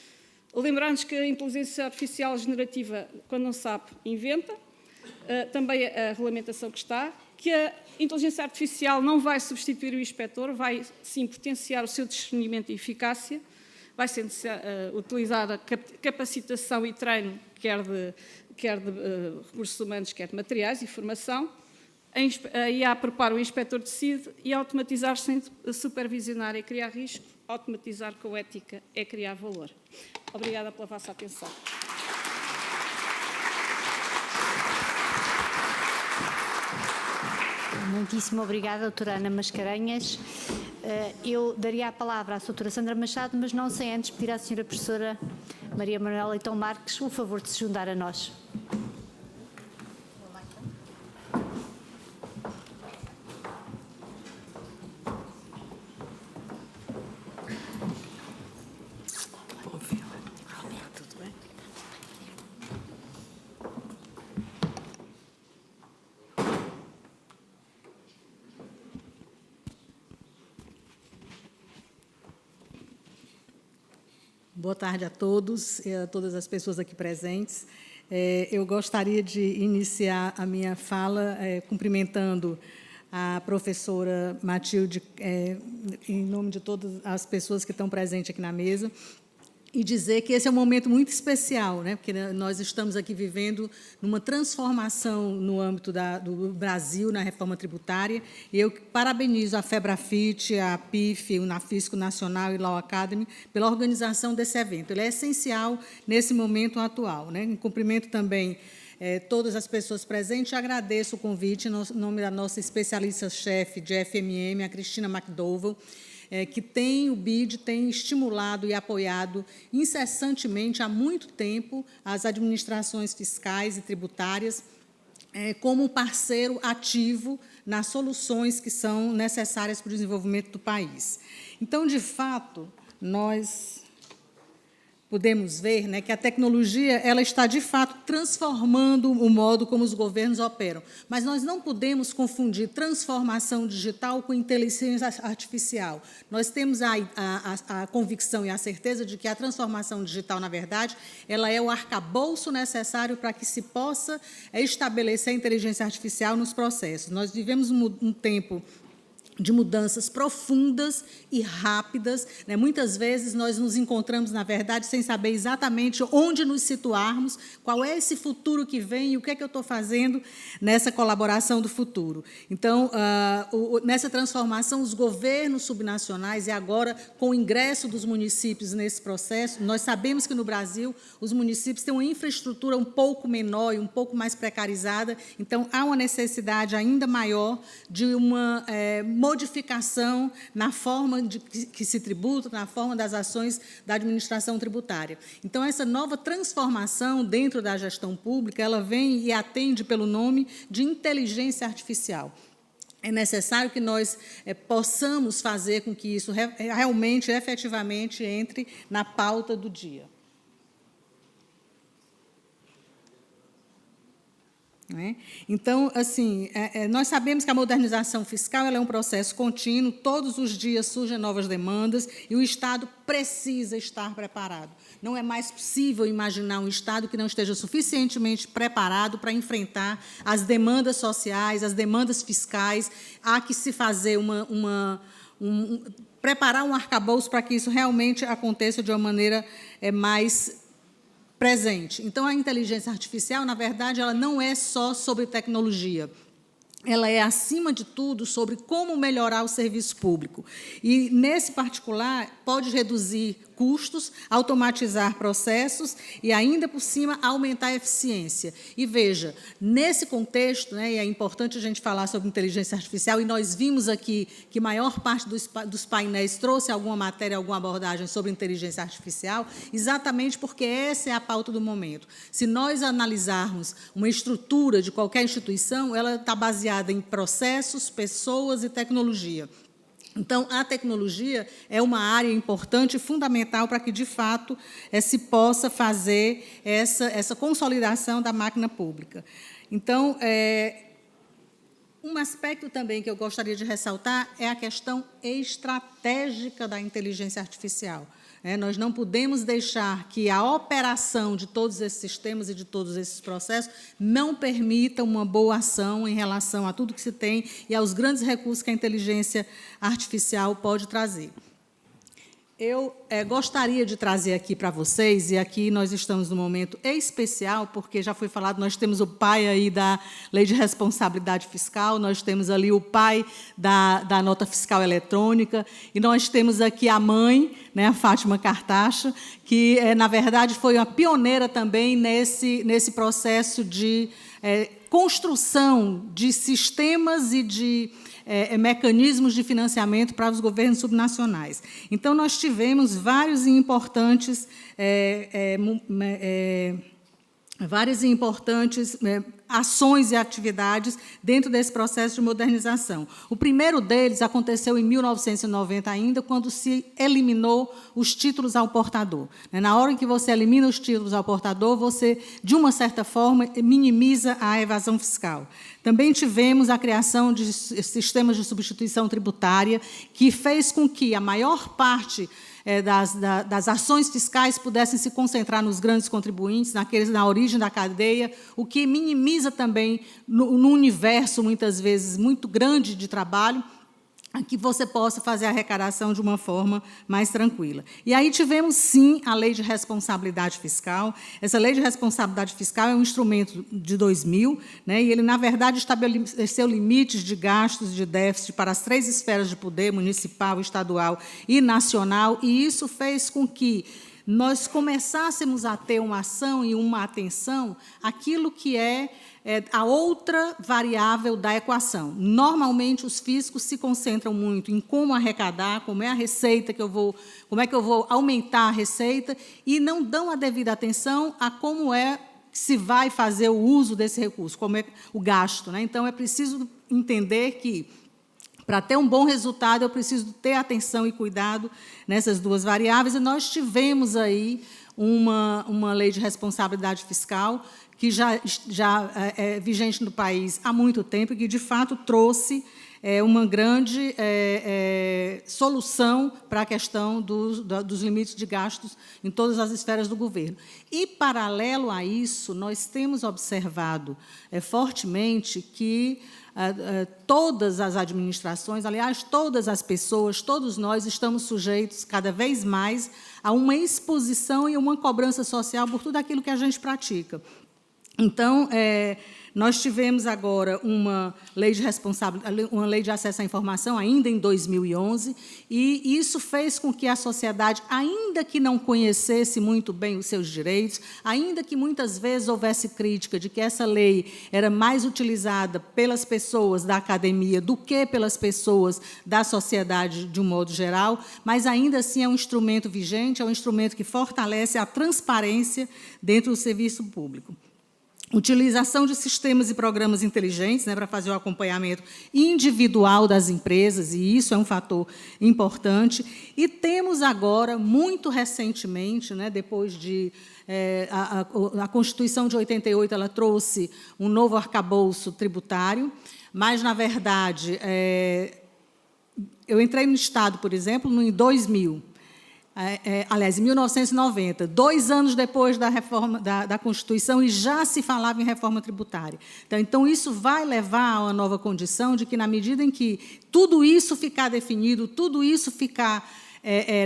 Lembrar-nos que a inteligência artificial generativa, quando não sabe, inventa. Também a regulamentação que está, que a inteligência artificial não vai substituir o inspetor, vai sim potenciar o seu discernimento e eficácia, vai ser utilizada capacitação e treino, quer de recursos humanos, quer de materiais e formação. A IA prepara o inspetor decide e automatizar sem supervisionar é criar risco, automatizar com ética é criar valor. Obrigada pela vossa atenção. Muitíssimo obrigada, doutora Ana Mascarenhas. Eu daria a palavra à doutora Sandra Machado, mas não sem antes pedir à senhora professora Maria Manuela Leitão Marques o favor de se juntar a nós. Boa tarde a todos e a todas as pessoas aqui presentes. Eu gostaria de iniciar a minha fala cumprimentando a professora Matilde, em nome de todas as pessoas que estão presentes aqui na mesa, e dizer que esse é um momento muito especial, né? Porque nós estamos aqui vivendo numa transformação no âmbito do Brasil, na reforma tributária, e eu parabenizo a FEBRAFIT, a PIF, o NAFISCO Nacional e Law Academy pela organização desse evento. Ele é essencial nesse momento atual, né? Em cumprimento também todas as pessoas presentes, agradeço o convite em nome da nossa especialista-chefe de FMM, a Cristina McDowell, que o BID tem estimulado e apoiado incessantemente, há muito tempo, as administrações fiscais e tributárias como parceiro ativo nas soluções que são necessárias para o desenvolvimento do país. Então, de fato, nós podemos ver, né, que a tecnologia ela está, de fato, transformando o modo como os governos operam. Mas nós não podemos confundir transformação digital com inteligência artificial. Nós temos a convicção e a certeza de que a transformação digital, na verdade, ela é o arcabouço necessário para que se possa estabelecer a inteligência artificial nos processos. Nós vivemos um tempo de mudanças profundas e rápidas, né? Muitas vezes nós nos encontramos, na verdade, sem saber exatamente onde nos situarmos, qual é esse futuro que vem e o que é que eu estou fazendo nessa colaboração do futuro. Então, nessa transformação, os governos subnacionais, e agora, com o ingresso dos municípios nesse processo, nós sabemos que, no Brasil, os municípios têm uma infraestrutura um pouco menor e um pouco mais precarizada, então, há uma necessidade ainda maior de uma modificação na forma que se tributa, na forma das ações da administração tributária. Então, essa nova transformação dentro da gestão pública, ela vem e atende pelo nome de inteligência artificial. É necessário que nós possamos fazer com que isso realmente, efetivamente, entre na pauta do dia. Então, assim, nós sabemos que a modernização fiscal ela é um processo contínuo, todos os dias surgem novas demandas e o Estado precisa estar preparado. Não é mais possível imaginar um Estado que não esteja suficientemente preparado para enfrentar as demandas sociais, as demandas fiscais. Há que se fazer preparar um arcabouço para que isso realmente aconteça de uma maneira mais presente. Então, a inteligência artificial, na verdade, ela não é só sobre tecnologia. Ela é, acima de tudo, sobre como melhorar o serviço público. E, nesse particular, pode reduzir custos, automatizar processos e, ainda por cima, aumentar a eficiência. E, veja, nesse contexto, né, e é importante a gente falar sobre inteligência artificial, e nós vimos aqui que a maior parte dos painéis trouxe alguma matéria, alguma abordagem sobre inteligência artificial, exatamente porque essa é a pauta do momento. Se nós analisarmos uma estrutura de qualquer instituição, ela está baseada em processos, pessoas e tecnologia. Então, a tecnologia é uma área importante e fundamental para que, de fato, se possa fazer essa consolidação da máquina pública. Então, um aspecto também que eu gostaria de ressaltar é a questão estratégica da inteligência artificial. Nós não podemos deixar que a operação de todos esses sistemas e de todos esses processos não permita uma boa ação em relação a tudo que se tem e aos grandes recursos que a inteligência artificial pode trazer. Eu gostaria de trazer aqui para vocês, e aqui nós estamos num momento especial, porque já foi falado, nós temos o pai aí da Lei de Responsabilidade Fiscal, nós temos ali o pai da nota fiscal eletrônica, e nós temos aqui a mãe, né, a Fátima Cartacha, que, na verdade, foi uma pioneira também nesse processo de construção de sistemas e de mecanismos de financiamento para os governos subnacionais. Então, nós tivemos vários e importantes ações e atividades dentro desse processo de modernização. O primeiro deles aconteceu em 1990 ainda, quando se eliminou os títulos ao portador. Na hora em que você elimina os títulos ao portador, você, de uma certa forma, minimiza a evasão fiscal. Também tivemos a criação de sistemas de substituição tributária, que fez com que a maior parte das ações fiscais pudessem se concentrar nos grandes contribuintes, na origem da cadeia, o que minimiza também, no universo, muitas vezes, muito grande de trabalho, a que você possa fazer a arrecadação de uma forma mais tranquila. E aí tivemos, sim, a Lei de Responsabilidade Fiscal. Essa Lei de Responsabilidade Fiscal é um instrumento de 2000, né, e ele, na verdade, estabeleceu limites de gastos de déficit para as 3 esferas de poder, municipal, estadual e nacional, e isso fez com que nós começássemos a ter uma ação e uma atenção àquilo que é a outra variável da equação. Normalmente, os fiscos se concentram muito em como arrecadar, como é a receita como é que eu vou aumentar a receita, e não dão a devida atenção a como é que se vai fazer o uso desse recurso, como é o gasto, né? Então, é preciso entender que, para ter um bom resultado, eu preciso ter atenção e cuidado nessas 2 variáveis, e nós tivemos aí uma lei de responsabilidade fiscal que já é vigente no país há muito tempo e que, de fato, trouxe uma grande solução para a questão dos limites de gastos em todas as esferas do governo. E, paralelo a isso, nós temos observado fortemente que todas as administrações, aliás, todas as pessoas, todos nós estamos sujeitos, cada vez mais, a uma exposição e uma cobrança social por tudo aquilo que a gente pratica. Então, nós tivemos agora uma lei de acesso à informação, ainda em 2011, e isso fez com que a sociedade, ainda que não conhecesse muito bem os seus direitos, ainda que muitas vezes houvesse crítica de que essa lei era mais utilizada pelas pessoas da academia do que pelas pessoas da sociedade de um modo geral, mas ainda assim é um instrumento vigente, é um instrumento que fortalece a transparência dentro do serviço público. Utilização de sistemas e programas inteligentes, né, para fazer o acompanhamento individual das empresas, e isso é um fator importante. E temos agora, muito recentemente, né, depois de... a Constituição de 88 ela trouxe um novo arcabouço tributário, mas, na verdade, eu entrei no Estado, por exemplo, em 2000. Aliás, em 1990, 2 anos depois da reforma da Constituição, e já se falava em reforma tributária. Então, isso vai levar a uma nova condição de que, na medida em que tudo isso ficar definido, tudo isso ficar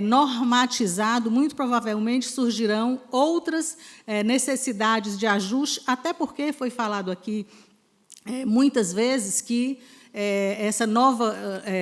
normatizado, muito provavelmente surgirão outras necessidades de ajuste, até porque foi falado aqui muitas vezes que essa nova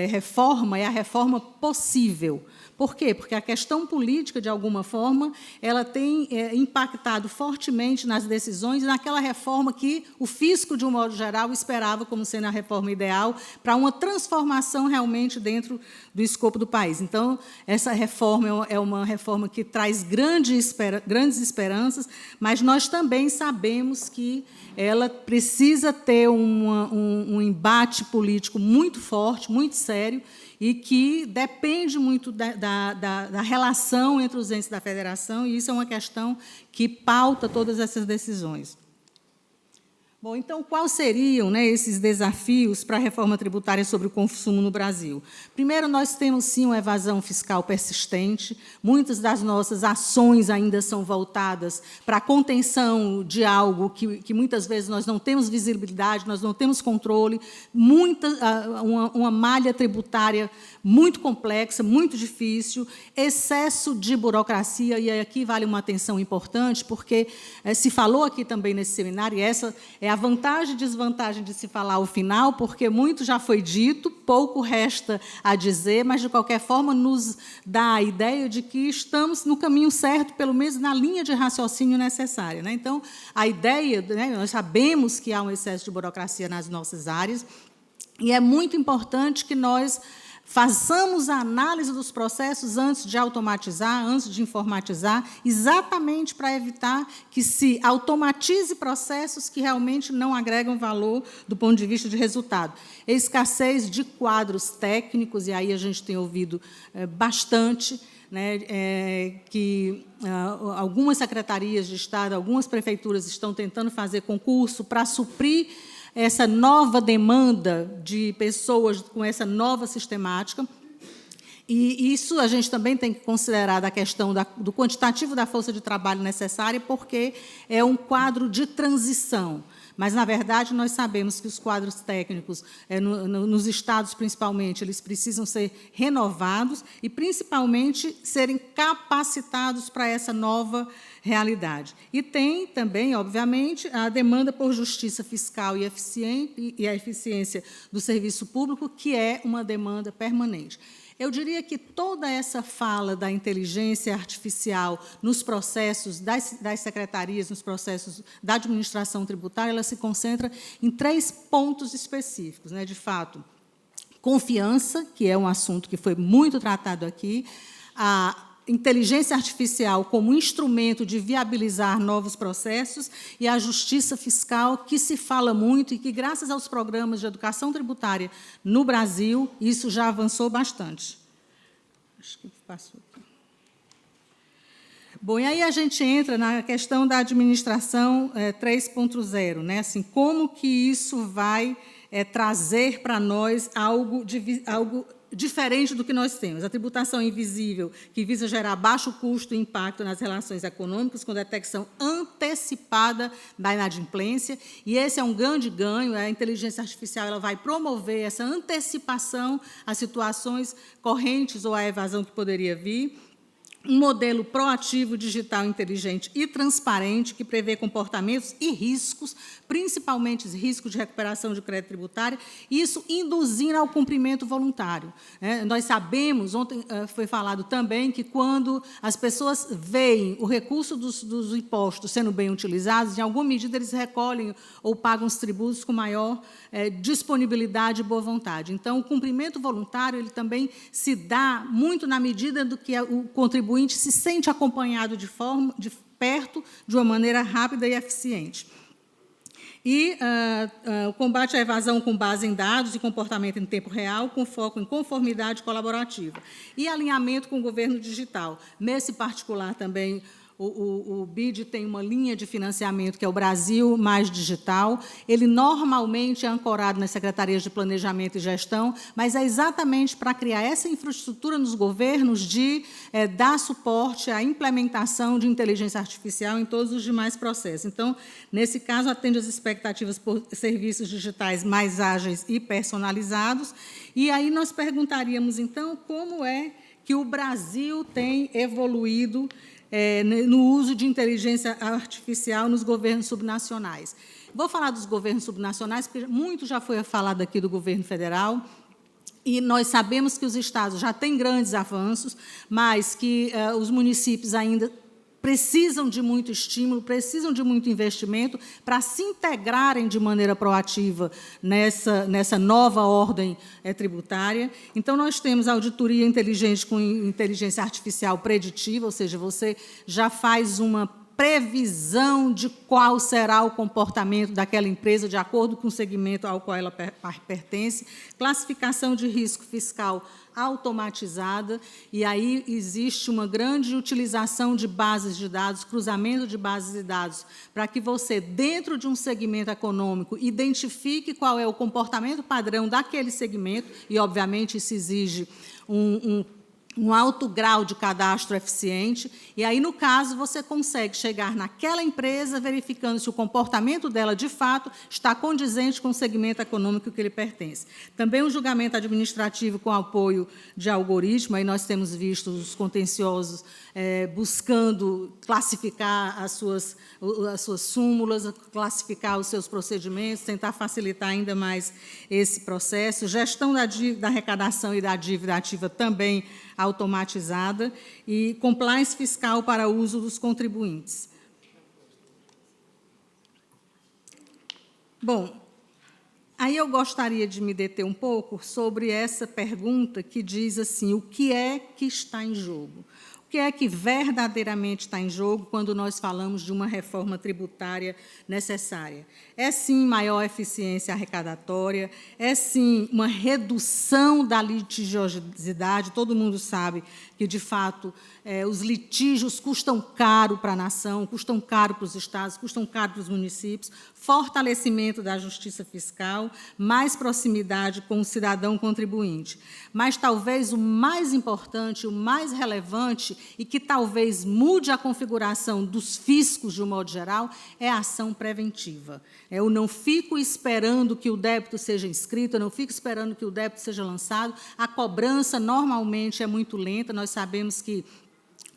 reforma é a reforma possível. Por quê? Porque a questão política, de alguma forma, ela tem impactado fortemente nas decisões e naquela reforma que o fisco, de um modo geral, esperava como sendo a reforma ideal para uma transformação realmente dentro do escopo do país. Então, essa reforma é uma reforma que traz grandes esperanças, mas nós também sabemos que ela precisa ter um embate político muito forte, muito sério, e que depende muito da relação entre os entes da federação, e isso é uma questão que pauta todas essas decisões. Bom, então, quais seriam, né, esses desafios para a reforma tributária sobre o consumo no Brasil? Primeiro, nós temos, sim, uma evasão fiscal persistente. Muitas das nossas ações ainda são voltadas para a contenção de algo que muitas vezes nós não temos visibilidade, nós não temos controle, uma malha tributária muito complexa, muito difícil, excesso de burocracia, e aqui vale uma atenção importante, porque se falou aqui também nesse seminário, e essa é a vantagem e desvantagem de se falar ao final, porque muito já foi dito, pouco resta a dizer, mas, de qualquer forma, nos dá a ideia de que estamos no caminho certo, pelo menos na linha de raciocínio necessária, né? Então, a ideia, né, nós sabemos que há um excesso de burocracia nas nossas áreas, e é muito importante que nós Façamos a análise dos processos antes de automatizar, antes de informatizar, exatamente para evitar que se automatize processos que realmente não agregam valor do ponto de vista de resultado. Escassez de quadros técnicos, e aí a gente tem ouvido bastante, né, que algumas secretarias de Estado, algumas prefeituras estão tentando fazer concurso para suprir essa nova demanda de pessoas com essa nova sistemática. E isso a gente também tem que considerar da questão do quantitativo da força de trabalho necessária, porque é um quadro de transição. Mas, na verdade, nós sabemos que os quadros técnicos, nos estados principalmente, eles precisam ser renovados e, principalmente, serem capacitados para essa nova realidade. E tem também, obviamente, a demanda por justiça fiscal e a eficiência do serviço público, que é uma demanda permanente. Eu diria que toda essa fala da inteligência artificial nos processos das secretarias, nos processos da administração tributária, ela se concentra em 3 pontos específicos, né? De fato, confiança, que é um assunto que foi muito tratado aqui, a inteligência artificial como instrumento de viabilizar novos processos e a justiça fiscal, que se fala muito e que, graças aos programas de educação tributária no Brasil, isso já avançou bastante. Acho que passou aqui. Bom, e aí a gente entra na questão da administração 3.0, né? Assim, como que isso vai trazer para nós algo diferente do que nós temos. A tributação invisível, que visa gerar baixo custo e impacto nas relações econômicas, com detecção antecipada da inadimplência, e esse é um grande ganho. A inteligência artificial ela vai promover essa antecipação às situações correntes ou à evasão que poderia vir. Um modelo proativo, digital, inteligente e transparente, que prevê comportamentos e riscos, principalmente riscos de recuperação de crédito tributário, isso induzindo ao cumprimento voluntário. Nós sabemos, ontem foi falado também, que quando as pessoas veem o recurso dos impostos sendo bem utilizados, em alguma medida eles recolhem ou pagam os tributos com maior disponibilidade e boa vontade. Então, o cumprimento voluntário ele também se dá muito na medida do que o contribuinte se sente acompanhado de perto, de uma maneira rápida e eficiente. E o combate à evasão com base em dados e comportamento em tempo real, com foco em conformidade colaborativa. E alinhamento com o governo digital. Nesse particular também, o BID tem uma linha de financiamento que é o Brasil Mais Digital. Ele normalmente é ancorado nas secretarias de Planejamento e Gestão, mas é exatamente para criar essa infraestrutura nos governos de dar suporte à implementação de inteligência artificial em todos os demais processos. Então, nesse caso, atende às expectativas por serviços digitais mais ágeis e personalizados. E aí nós perguntaríamos, então, como é que o Brasil tem evoluído no uso de inteligência artificial nos governos subnacionais. Vou falar dos governos subnacionais, porque muito já foi falado aqui do governo federal, e nós sabemos que os estados já têm grandes avanços, mas que os municípios ainda precisam de muito estímulo, precisam de muito investimento para se integrarem de maneira proativa nessa nova ordem tributária. Então, nós temos a auditoria inteligente com inteligência artificial preditiva, ou seja, você já faz uma previsão de qual será o comportamento daquela empresa de acordo com o segmento ao qual ela pertence, classificação de risco fiscal automatizada, e aí existe uma grande utilização de bases de dados, cruzamento de bases de dados, para que você, dentro de um segmento econômico, identifique qual é o comportamento padrão daquele segmento, e, obviamente, isso exige um alto grau de cadastro eficiente, e aí, no caso, você consegue chegar naquela empresa verificando se o comportamento dela, de fato, está condizente com o segmento econômico que lhe pertence. Também um julgamento administrativo com apoio de algoritmo, aí nós temos visto os contenciosos buscando classificar as suas súmulas, classificar os seus procedimentos, tentar facilitar ainda mais esse processo. Gestão da arrecadação e da dívida ativa também automatizada e compliance fiscal para o uso dos contribuintes. Bom, Aí eu gostaria de me deter um pouco sobre essa pergunta que diz assim, o que é que está em jogo? O que é que verdadeiramente está em jogo quando nós falamos de uma reforma tributária necessária? É, sim, maior eficiência arrecadatória, é, sim, uma redução da litigiosidade. Todo mundo sabe que, de fato, os litígios custam caro para a nação, custam caro para os estados, custam caro para os municípios, fortalecimento da justiça fiscal, mais proximidade com o cidadão contribuinte. Mas, talvez, o mais importante, o mais relevante, e que talvez mude a configuração dos fiscos, de um modo geral, é a ação preventiva. Eu não fico esperando que o débito seja inscrito, eu não fico esperando que o débito seja lançado. A cobrança, normalmente, é muito lenta. Nós sabemos que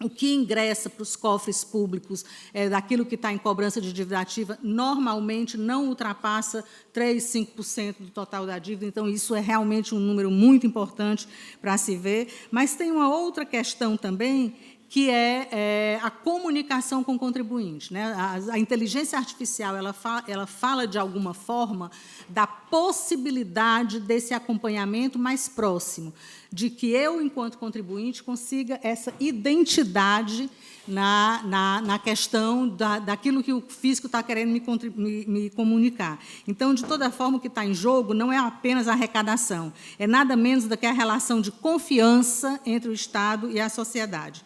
o que ingressa para os cofres públicos daquilo que está em cobrança de dívida ativa, normalmente não ultrapassa 3%, 5% do total da dívida. Então, isso é realmente um número muito importante para se ver. Mas tem uma outra questão também, que é a comunicação com o contribuinte, né? A inteligência artificial ela fala, de alguma forma, da possibilidade desse acompanhamento mais próximo, de que eu, enquanto contribuinte, consiga essa identidade na questão daquilo que o fisco está querendo me comunicar. Então, de toda forma, o que está em jogo não é apenas a arrecadação, é nada menos do que a relação de confiança entre o Estado e a sociedade.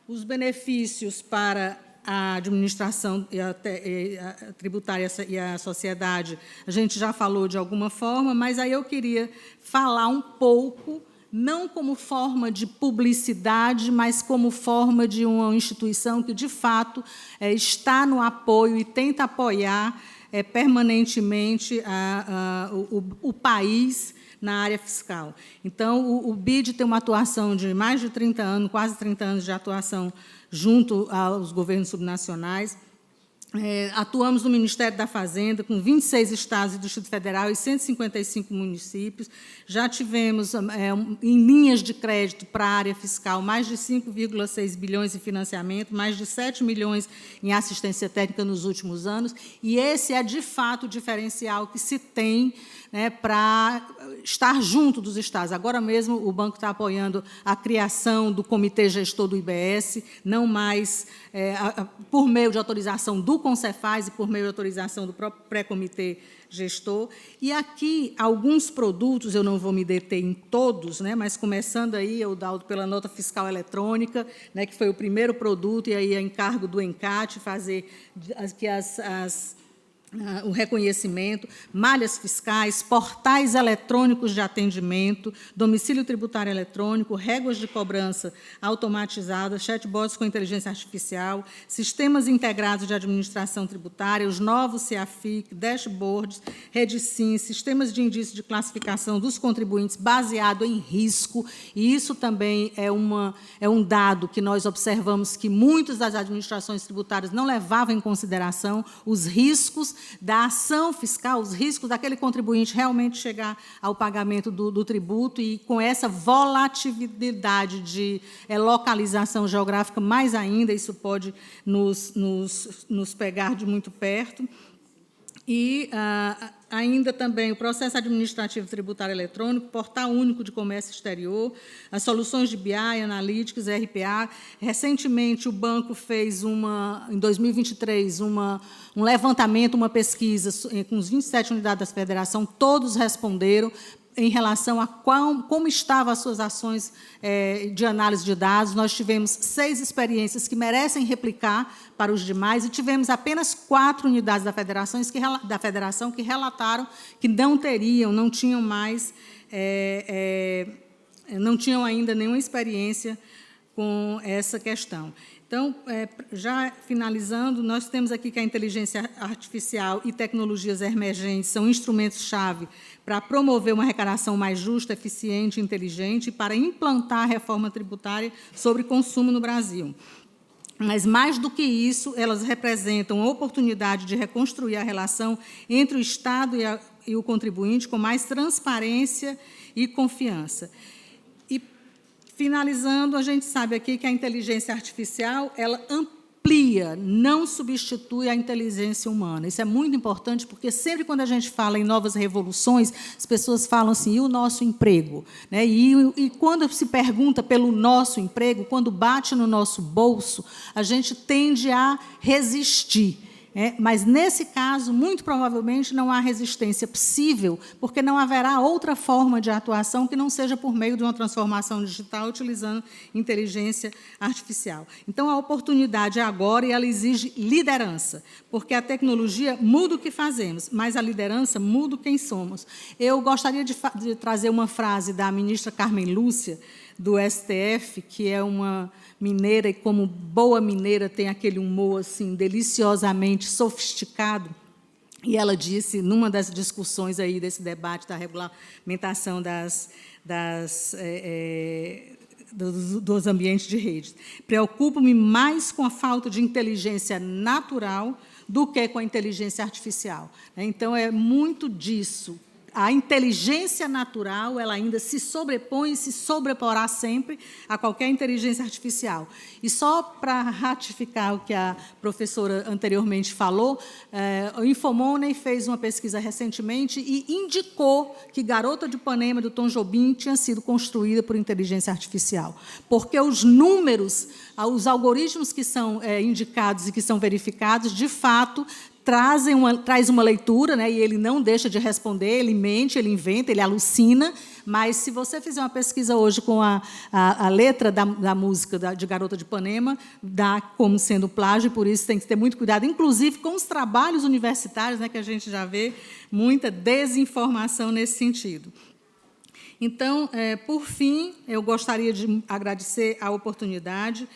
Os benefícios para a administração a tributária e a sociedade, a gente já falou de alguma forma, mas aí eu queria falar um pouco, não como forma de publicidade, mas como forma de uma instituição que, de fato, está no apoio e tenta apoiar permanentemente o país na área fiscal. Então, o BID tem uma atuação de mais de 30 anos, quase 30 anos de atuação junto aos governos subnacionais. Atuamos no Ministério da Fazenda, com 26 estados e Distrito Federal e 155 municípios. Já tivemos, em linhas de crédito para a área fiscal, mais de 5,6 bilhões em financiamento, mais de 7 milhões em assistência técnica nos últimos anos, e esse é, de fato, o diferencial que se tem, né, para estar junto dos estados. Agora mesmo, o banco está apoiando a criação do comitê gestor do IBS, não mais por meio de autorização do Concefaz e por meio de autorização do próprio pré-comitê gestor. E aqui, alguns produtos, eu não vou me deter em todos, né, mas começando aí, Eudaldo, pela nota fiscal eletrônica, né, que foi o primeiro produto, e aí a encargo do ENCAT fazer que o reconhecimento, malhas fiscais, portais eletrônicos de atendimento, domicílio tributário eletrônico, réguas de cobrança automatizadas, chatbots com inteligência artificial, sistemas integrados de administração tributária, os novos CEAFIC, dashboards, REDSIM, sistemas de indício de classificação dos contribuintes baseado em risco, e isso também é um dado que nós observamos que muitas das administrações tributárias não levavam em consideração os riscos da ação fiscal, os riscos daquele contribuinte realmente chegar ao pagamento do tributo, e com essa volatilidade de localização geográfica, mais ainda, isso pode nos pegar de muito perto. E ainda também o processo administrativo tributário eletrônico, portal único de comércio exterior, as soluções de BI, analíticos, RPA. Recentemente, o banco fez, em 2023, um levantamento, uma pesquisa com os 27 unidades da federação, todos responderam em relação a como estavam as suas ações de análise de dados. Nós tivemos 6 experiências que merecem replicar para os demais, e tivemos apenas 4 unidades da federação que relataram que não tinham mais, não tinham ainda nenhuma experiência com essa questão. Então, já finalizando, nós temos aqui que a inteligência artificial e tecnologias emergentes são instrumentos-chave para promover uma arrecadação mais justa, eficiente e inteligente, e para implantar a reforma tributária sobre consumo no Brasil. Mas, mais do que isso, elas representam a oportunidade de reconstruir a relação entre o Estado e o contribuinte com mais transparência e confiança. Finalizando, a gente sabe aqui que a inteligência artificial ela amplia, não substitui a inteligência humana. Isso é muito importante, porque sempre quando a gente fala em novas revoluções, as pessoas falam assim, e o nosso emprego? Né? E quando se pergunta pelo nosso emprego, quando bate no nosso bolso, a gente tende a resistir. Mas, nesse caso, muito provavelmente, não há resistência possível, porque não haverá outra forma de atuação que não seja por meio de uma transformação digital utilizando inteligência artificial. Então, a oportunidade é agora e ela exige liderança, porque a tecnologia muda o que fazemos, mas a liderança muda quem somos. Eu gostaria de trazer uma frase da ministra Carmen Lúcia, do STF, que é uma mineira, e como boa mineira tem aquele humor assim, deliciosamente sofisticado, e ela disse, numa das discussões aí desse debate da regulamentação dos ambientes de rede, preocupo-me mais com a falta de inteligência natural do que com a inteligência artificial. Então, é muito disso. A inteligência natural, ela ainda se sobrepõe e se sobreporá sempre a qualquer inteligência artificial. E só para ratificar o que a professora anteriormente falou, o Infomoney fez uma pesquisa recentemente e indicou que Garota de Ipanema, do Tom Jobim, tinha sido construída por inteligência artificial. Porque os números, os algoritmos que são indicados e que são verificados, de fato, traz uma leitura, né, e ele não deixa de responder, ele mente, ele inventa, ele alucina, mas, se você fizer uma pesquisa hoje com a letra da música de Garota de Ipanema, dá como sendo plágio, e por isso tem que ter muito cuidado, inclusive com os trabalhos universitários, né, que a gente já vê muita desinformação nesse sentido. Então, por fim, eu gostaria de agradecer a oportunidade,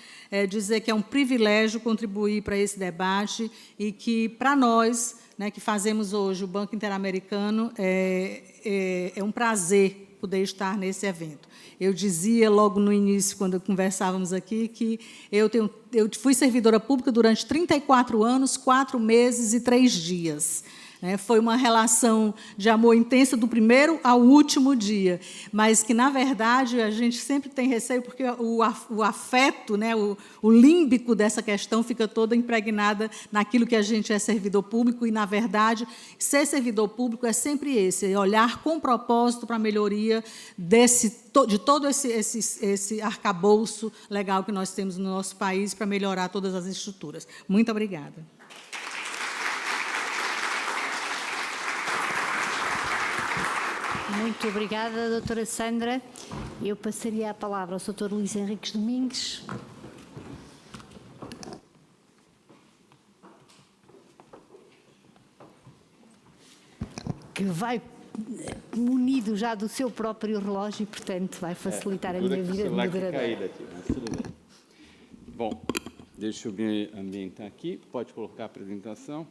dizer que é um privilégio contribuir para esse debate e que, para nós, né, que fazemos hoje o Banco Interamericano, é um prazer poder estar nesse evento. Eu dizia logo no início, quando conversávamos aqui, que eu fui servidora pública durante 34 anos, 4 meses e 3 dias. Foi uma relação de amor intensa do primeiro ao último dia, mas que, na verdade, a gente sempre tem receio, porque o afeto, né, o límbico dessa questão fica toda impregnada naquilo que a gente é servidor público, e, na verdade, ser servidor público é sempre esse, olhar com propósito para a melhoria de todo esse arcabouço legal que nós temos no nosso país para melhorar todas as estruturas. Muito obrigada. Muito obrigada, doutora Sandra. Eu passaria a palavra ao Dr. Luís Henriques Domingues. Que vai munido já do seu próprio relógio e, portanto, vai facilitar a minha vida de moderadora. Tudo bem. Bom, deixa eu me ambientar aqui. Pode colocar a apresentação.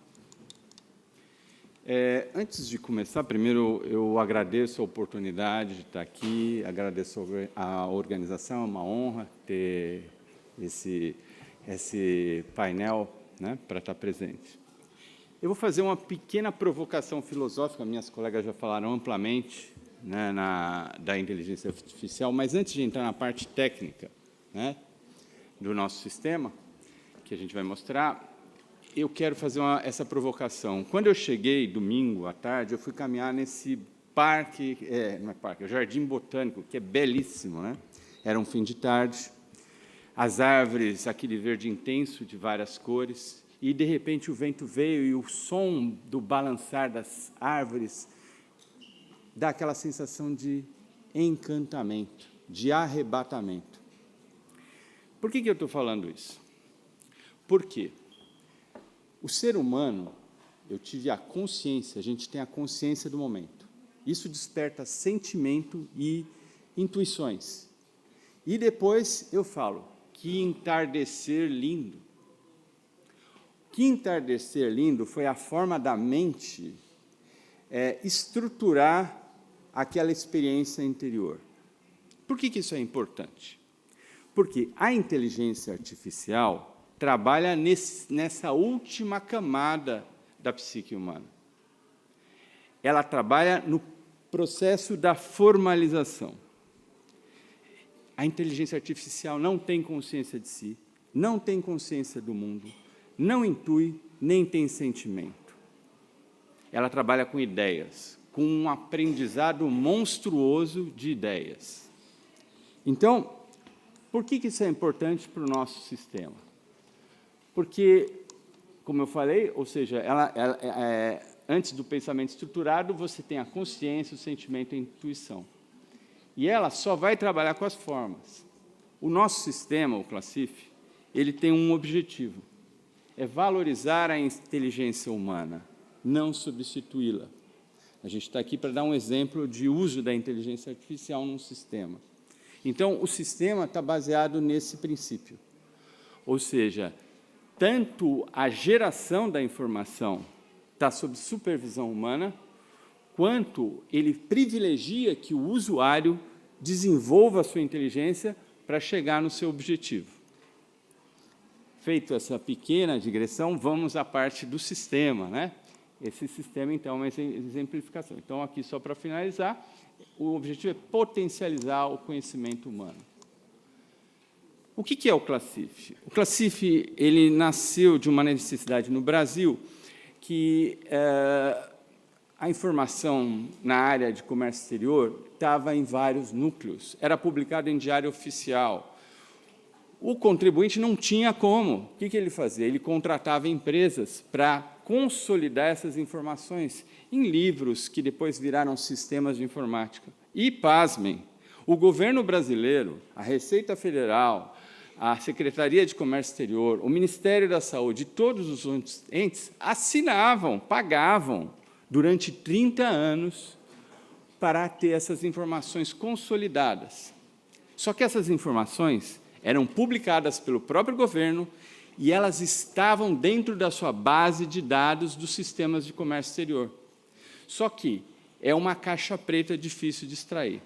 Antes de começar, primeiro eu agradeço a oportunidade de estar aqui, agradeço a organização, é uma honra ter esse painel, né, para estar presente. Eu vou fazer uma pequena provocação filosófica, minhas colegas já falaram amplamente, né, da inteligência artificial, mas antes de entrar na parte técnica, né, do nosso sistema, que a gente vai mostrar, eu quero fazer essa provocação. Quando eu cheguei, domingo à tarde, eu fui caminhar nesse parque, não é parque, é o Jardim Botânico, que é belíssimo, né? Era um fim de tarde, as árvores, aquele verde intenso de várias cores, e, de repente, o vento veio e o som do balançar das árvores dá aquela sensação de encantamento, de arrebatamento. Por que eu estou falando isso? Por quê? O ser humano, eu tive a consciência, a gente tem a consciência do momento. Isso desperta sentimento e intuições. E depois eu falo, que entardecer lindo. Que entardecer lindo foi a forma da mente estruturar aquela experiência interior. Por que isso é importante? Porque a inteligência artificial trabalha nessa última camada da psique humana. Ela trabalha no processo da formalização. A inteligência artificial não tem consciência de si, não tem consciência do mundo, não intui, nem tem sentimento. Ela trabalha com ideias, com um aprendizado monstruoso de ideias. Então, por que isso é importante para o nosso sistema? Porque, como eu falei, ou seja, antes do pensamento estruturado, você tem a consciência, o sentimento e a intuição. E ela só vai trabalhar com as formas. O nosso sistema, o Classif, ele tem um objetivo, é valorizar a inteligência humana, não substituí-la. A gente está aqui para dar um exemplo de uso da inteligência artificial num sistema. Então, o sistema está baseado nesse princípio. Ou seja, tanto a geração da informação está sob supervisão humana, quanto ele privilegia que o usuário desenvolva a sua inteligência para chegar no seu objetivo. Feito essa pequena digressão, vamos à parte do sistema, né? Esse sistema, então, é uma exemplificação. Então, aqui, só para finalizar, o objetivo é potencializar o conhecimento humano. O que é o Classif? O Classif, ele nasceu de uma necessidade no Brasil que a informação na área de comércio exterior estava em vários núcleos, era publicado em diário oficial. O contribuinte não tinha como. O que ele fazia? Ele contratava empresas para consolidar essas informações em livros que depois viraram sistemas de informática. E, pasmem, o governo brasileiro, a Receita Federal, a Secretaria de Comércio Exterior, o Ministério da Saúde, todos os entes assinavam, pagavam, durante 30 anos, para ter essas informações consolidadas. Só que essas informações eram publicadas pelo próprio governo e elas estavam dentro da sua base de dados dos sistemas de comércio exterior. Só que é uma caixa preta difícil de extrair.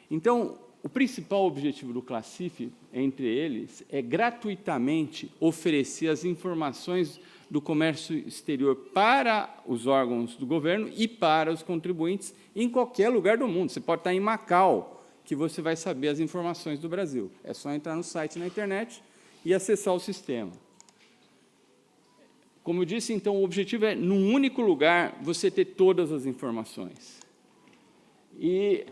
Então, o principal objetivo do Classif, entre eles, é gratuitamente oferecer as informações do comércio exterior para os órgãos do governo e para os contribuintes em qualquer lugar do mundo. Você pode estar em Macau, que você vai saber as informações do Brasil. É só entrar no site na internet e acessar o sistema. Como eu disse, então, o objetivo é, num único lugar, você ter todas as informações. E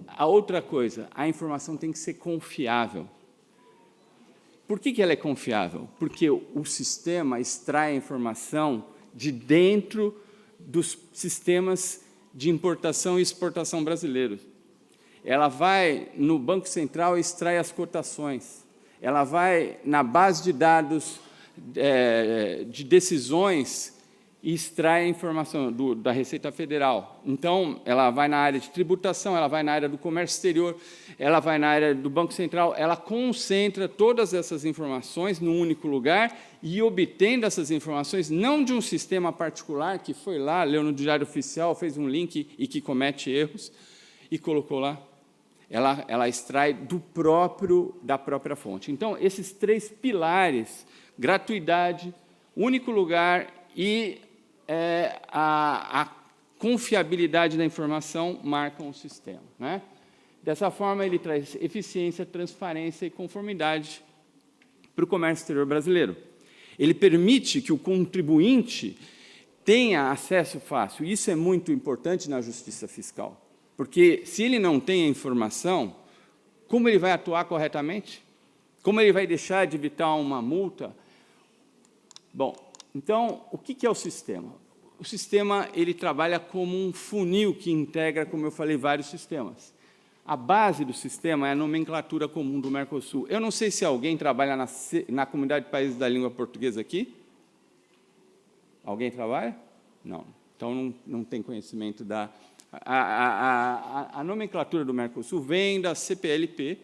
a outra coisa, a informação tem que ser confiável. Por que ela é confiável? Porque o sistema extrai a informação de dentro dos sistemas de importação e exportação brasileiros. Ela vai no Banco Central e extrai as cotações. Ela vai na base de dados de decisões e extrai a informação da Receita Federal. Então, ela vai na área de tributação, ela vai na área do comércio exterior, ela vai na área do Banco Central, ela concentra todas essas informações num único lugar e obtendo essas informações, não de um sistema particular que foi lá, leu no Diário Oficial, fez um link e que comete erros e colocou lá. Ela extrai da própria fonte. Então, esses três pilares, gratuidade, único lugar e a confiabilidade da informação, marcam o sistema, né? Dessa forma, ele traz eficiência, transparência e conformidade para o comércio exterior brasileiro. Ele permite que o contribuinte tenha acesso fácil. Isso é muito importante na justiça fiscal. Porque, se ele não tem a informação, como ele vai atuar corretamente? Como ele vai deixar de evitar uma multa? Bom, então, o que é o sistema? O sistema ele trabalha como um funil que integra, como eu falei, vários sistemas. A base do sistema é a nomenclatura comum do Mercosul. Eu não sei se alguém trabalha na Comunidade de Países da Língua Portuguesa aqui. Alguém trabalha? Não. Então, não tem conhecimento da... A nomenclatura do Mercosul vem da CPLP,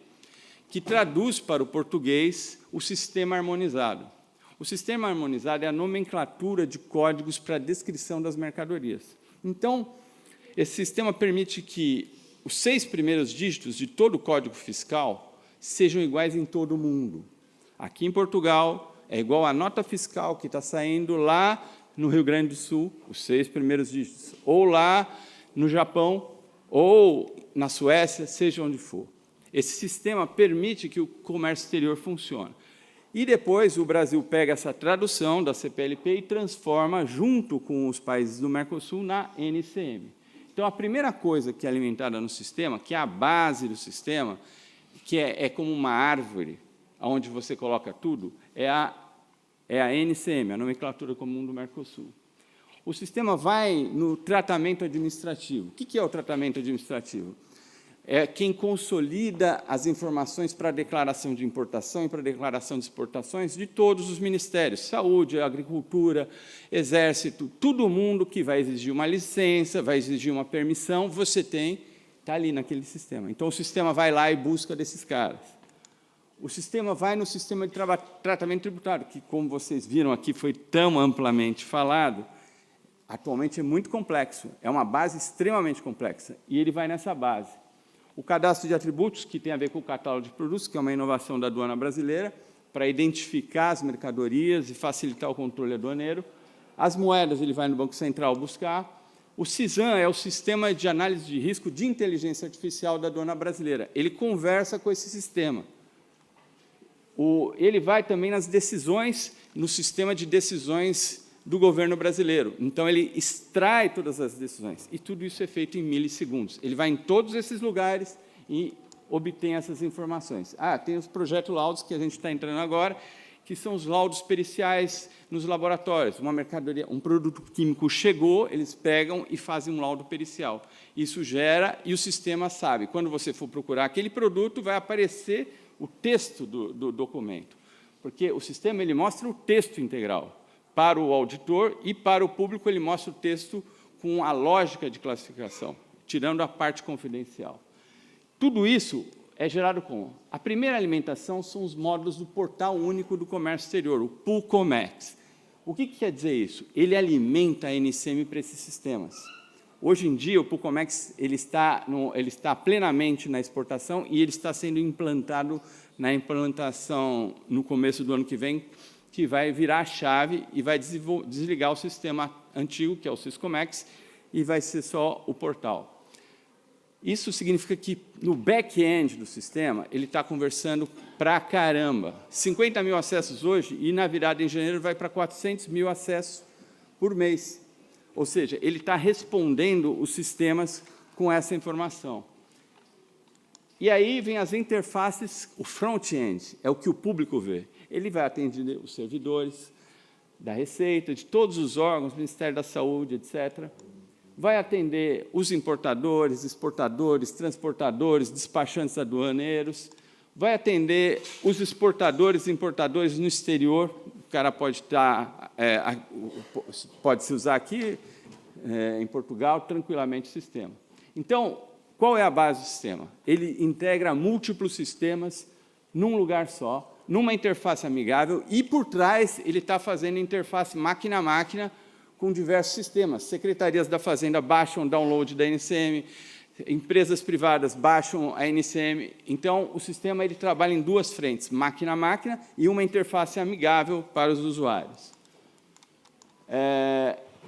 que traduz para o português o sistema harmonizado. O sistema harmonizado é a nomenclatura de códigos para a descrição das mercadorias. Então, esse sistema permite que os 6 primeiros dígitos de todo o Código Fiscal sejam iguais em todo o mundo. Aqui em Portugal, é igual à nota fiscal que está saindo lá no Rio Grande do Sul, os 6 primeiros dígitos, ou lá no Japão, ou na Suécia, seja onde for. Esse sistema permite que o comércio exterior funcione. E depois o Brasil pega essa tradução da CPLP e transforma, junto com os países do Mercosul, na NCM. Então, a primeira coisa que é alimentada no sistema, que é a base do sistema, que é como uma árvore, onde você coloca tudo, é a NCM, a Nomenclatura Comum do Mercosul. O sistema vai no tratamento administrativo. O que é o tratamento administrativo? É quem consolida as informações para a declaração de importação e para a declaração de exportações de todos os ministérios, saúde, agricultura, exército, todo mundo que vai exigir uma licença, vai exigir uma permissão, você está ali naquele sistema. Então, o sistema vai lá e busca desses caras. O sistema vai no sistema de tratamento tributário, que, como vocês viram aqui, foi tão amplamente falado, atualmente é muito complexo, é uma base extremamente complexa, e ele vai nessa base. O cadastro de atributos, que tem a ver com o catálogo de produtos, que é uma inovação da aduana brasileira, para identificar as mercadorias e facilitar o controle aduaneiro. As moedas, ele vai no Banco Central buscar. O CISAM é o Sistema de Análise de Risco de Inteligência Artificial da aduana brasileira. Ele conversa com esse sistema. Ele vai também nas decisões, no sistema de decisões do governo brasileiro. Então, ele extrai todas as decisões. E tudo isso é feito em milissegundos. Ele vai em todos esses lugares e obtém essas informações. Tem os projetos laudos que a gente está entrando agora, que são os laudos periciais nos laboratórios. Uma mercadoria, um produto químico chegou, eles pegam e fazem um laudo pericial. Isso gera, e o sistema sabe, quando você for procurar aquele produto, vai aparecer o texto do documento, porque o sistema ele mostra o texto integral. Para o auditor e para o público, ele mostra o texto com a lógica de classificação, tirando a parte confidencial. Tudo isso é gerado como? A primeira alimentação são os módulos do Portal Único do Comércio Exterior, o PUCOMEX. O que quer dizer isso? Ele alimenta a NCM para esses sistemas. Hoje em dia, o PUCOMEX ele está plenamente na exportação e ele está sendo implantado na implantação no começo do ano que vem, que vai virar a chave e vai desligar o sistema antigo, que é o Syscomex, e vai ser só o portal. Isso significa que, no back-end do sistema, ele está conversando para caramba. 50 mil acessos hoje, e na virada em janeiro vai para 400 mil acessos por mês. Ou seja, ele está respondendo os sistemas com essa informação. E aí vem as interfaces, o front-end, é o que o público vê. Ele vai atender os servidores da Receita, de todos os órgãos, Ministério da Saúde, etc. Vai atender os importadores, exportadores, transportadores, despachantes aduaneiros. Vai atender os exportadores e importadores no exterior. O cara pode pode se usar aqui, em Portugal, tranquilamente o sistema. Então, qual é a base do sistema? Ele integra múltiplos sistemas num lugar só, numa interface amigável, e, por trás, ele está fazendo interface máquina a máquina com diversos sistemas. Secretarias da Fazenda baixam o download da NCM, empresas privadas baixam a NCM. Então, o sistema ele trabalha em duas frentes, máquina a máquina e uma interface amigável para os usuários.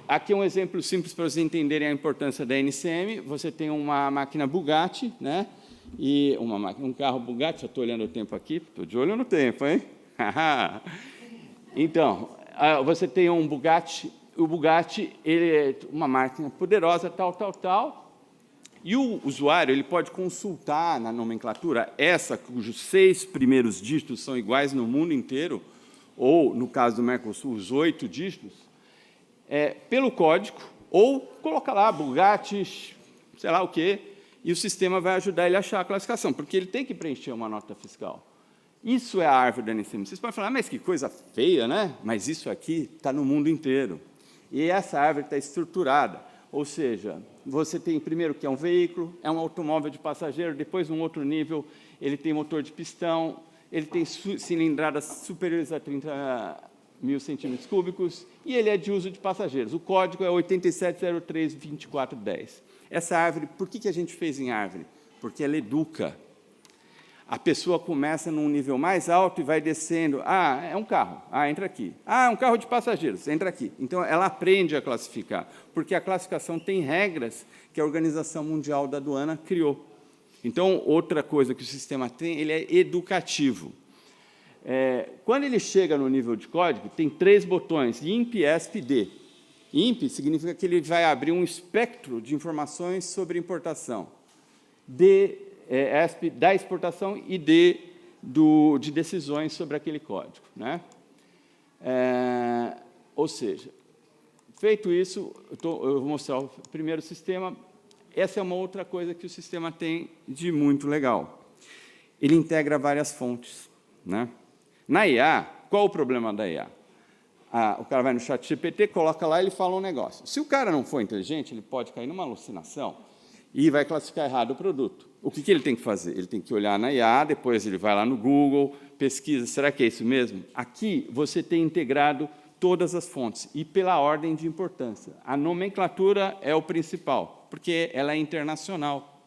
Aqui é um exemplo simples para vocês entenderem a importância da NCM. Você tem uma máquina Bugatti, né? E um carro Bugatti, já estou olhando o tempo aqui, estou de olho no tempo, hein? Então, você tem um Bugatti, o Bugatti ele é uma máquina poderosa, tal, e o usuário ele pode consultar na nomenclatura essa, cujos 6 primeiros dígitos são iguais no mundo inteiro, ou, no caso do Mercosul, os 8 dígitos, pelo código, ou colocar lá Bugatti, sei lá o quê, e o sistema vai ajudar ele a achar a classificação, porque ele tem que preencher uma nota fiscal. Isso é a árvore da NCM. Vocês podem falar, mas que coisa feia, né? Mas isso aqui está no mundo inteiro. E essa árvore está estruturada. Ou seja, você tem primeiro que é um veículo, é um automóvel de passageiro, depois, num outro nível, ele tem motor de pistão, ele tem cilindradas superiores a 30 mil centímetros cúbicos, e ele é de uso de passageiros. O código é 87032410. Essa árvore, por que a gente fez em árvore? Porque ela educa. A pessoa começa num nível mais alto e vai descendo. É um carro. Entra aqui. É um carro de passageiros. Entra aqui. Então, ela aprende a classificar, porque a classificação tem regras que a Organização Mundial da Aduana criou. Então, outra coisa que o sistema tem, ele é educativo. Quando ele chega no nível de código, tem 3 botões, INP, ESP e D. INP significa que ele vai abrir um espectro de informações sobre importação. D, ESP da exportação e D de decisões sobre aquele código, né? Ou seja, feito isso, eu vou mostrar o primeiro sistema. Essa é uma outra coisa que o sistema tem de muito legal. Ele integra várias fontes, né? Na IA, qual o problema da IA? O cara vai no chat GPT, coloca lá e ele fala um negócio. Se o cara não for inteligente, ele pode cair numa alucinação e vai classificar errado o produto. O que ele tem que fazer? Ele tem que olhar na IA, depois ele vai lá no Google, pesquisa, será que é isso mesmo? Aqui você tem integrado todas as fontes e pela ordem de importância. A nomenclatura é o principal, porque ela é internacional,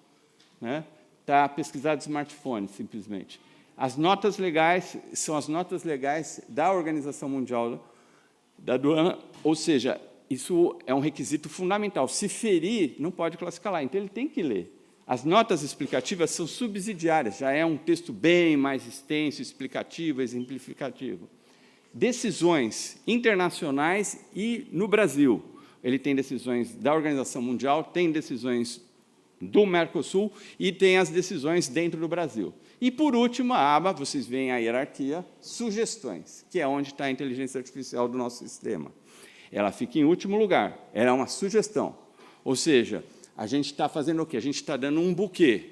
né? Está pesquisado smartphone, simplesmente. As notas legais são as notas legais da Organização Mundial da Aduana, ou seja, isso é um requisito fundamental. Se ferir, não pode classificar lá, então ele tem que ler. As notas explicativas são subsidiárias, já é um texto bem mais extenso, explicativo, exemplificativo. Decisões internacionais e no Brasil. Ele tem decisões da Organização Mundial, tem decisões do Mercosul e tem as decisões dentro do Brasil. E, por último, a aba, vocês veem a hierarquia, sugestões, que é onde está a inteligência artificial do nosso sistema. Ela fica em último lugar, ela é uma sugestão. Ou seja, a gente está fazendo o quê? A gente está dando um buquê.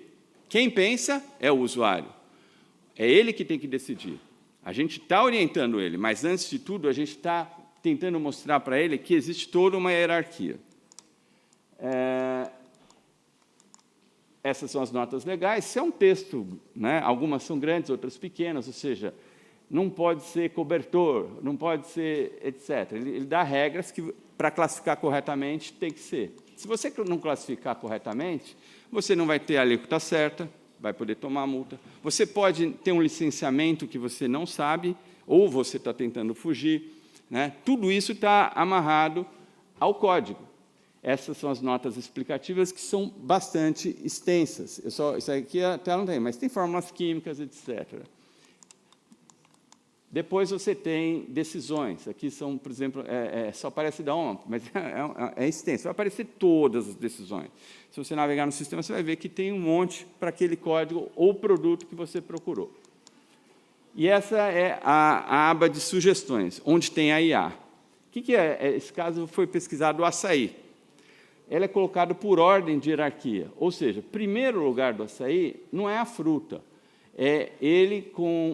Quem pensa é o usuário. É ele que tem que decidir. A gente está orientando ele, mas, antes de tudo, a gente está tentando mostrar para ele que existe toda uma hierarquia. Essas são as notas legais. Se é um texto, né, algumas são grandes, outras pequenas, ou seja, não pode ser cobertor, não pode ser, etc. Ele dá regras que, para classificar corretamente, tem que ser. Se você não classificar corretamente, você não vai ter a alíquota certa, vai poder tomar multa. Você pode ter um licenciamento que você não sabe, ou você está tentando fugir, né? Tudo isso está amarrado ao código. Essas são as notas explicativas, que são bastante extensas. Isso aqui até não tem, mas tem fórmulas químicas, etc. Depois você tem decisões. Aqui são, por exemplo, só aparece da OMA, mas é extenso. Vai aparecer todas as decisões. Se você navegar no sistema, você vai ver que tem um monte para aquele código ou produto que você procurou. E essa é a aba de sugestões, onde tem a IA. O que é? Esse caso foi pesquisado o açaí. Ela é colocada por ordem de hierarquia, ou seja, primeiro lugar do açaí não é a fruta, é ele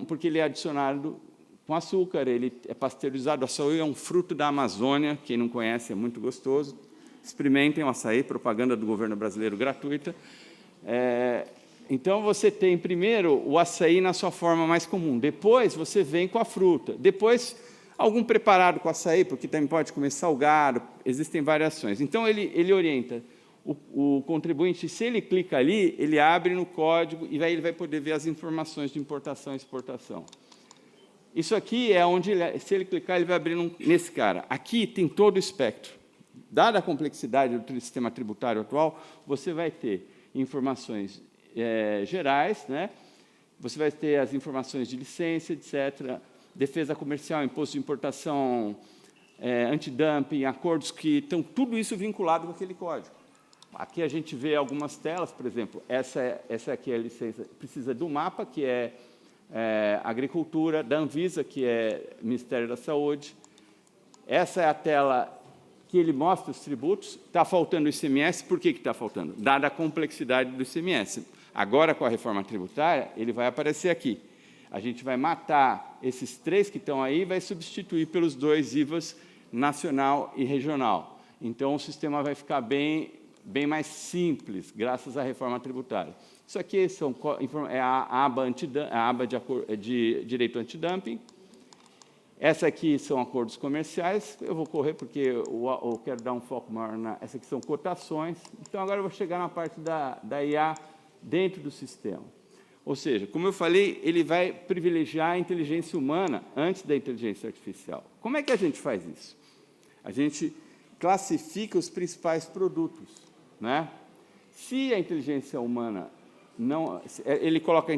porque ele é adicionado com açúcar, ele é pasteurizado. O açaí é um fruto da Amazônia, quem não conhece é muito gostoso. Experimentem o açaí, propaganda do governo brasileiro gratuita. Então, você tem primeiro o açaí na sua forma mais comum, depois você vem com a fruta, depois algum preparado com açaí, porque também pode comer salgado, existem variações. Então, ele orienta o contribuinte, se ele clica ali, ele abre no código e aí ele vai poder ver as informações de importação e exportação. Isso aqui é onde, se ele clicar, ele vai abrir nesse cara. Aqui tem todo o espectro. Dada a complexidade do sistema tributário atual, você vai ter informações gerais, né? Você vai ter as informações de licença, etc., defesa comercial, imposto de importação, antidumping, acordos que estão tudo isso vinculado com aquele código. Aqui a gente vê algumas telas, por exemplo, essa aqui é a licença, precisa do mapa, que é agricultura, da Anvisa, que é Ministério da Saúde. Essa é a tela que ele mostra os tributos. Está faltando o ICMS, por que está faltando? Dada a complexidade do ICMS. Agora, com a reforma tributária, ele vai aparecer aqui. A gente vai matar esses 3 que estão aí e vai substituir pelos 2 IVAs, nacional e regional. Então, o sistema vai ficar bem mais simples, graças à reforma tributária. Isso aqui é a aba de direito antidumping. Essa aqui são acordos comerciais. Eu vou correr porque eu quero dar um foco maior essa aqui são cotações. Então, agora eu vou chegar na parte da IA dentro do sistema. Ou seja, como eu falei, ele vai privilegiar a inteligência humana antes da inteligência artificial. Como é que a gente faz isso? A gente classifica os principais produtos, né? Se a inteligência humana não... Ele coloca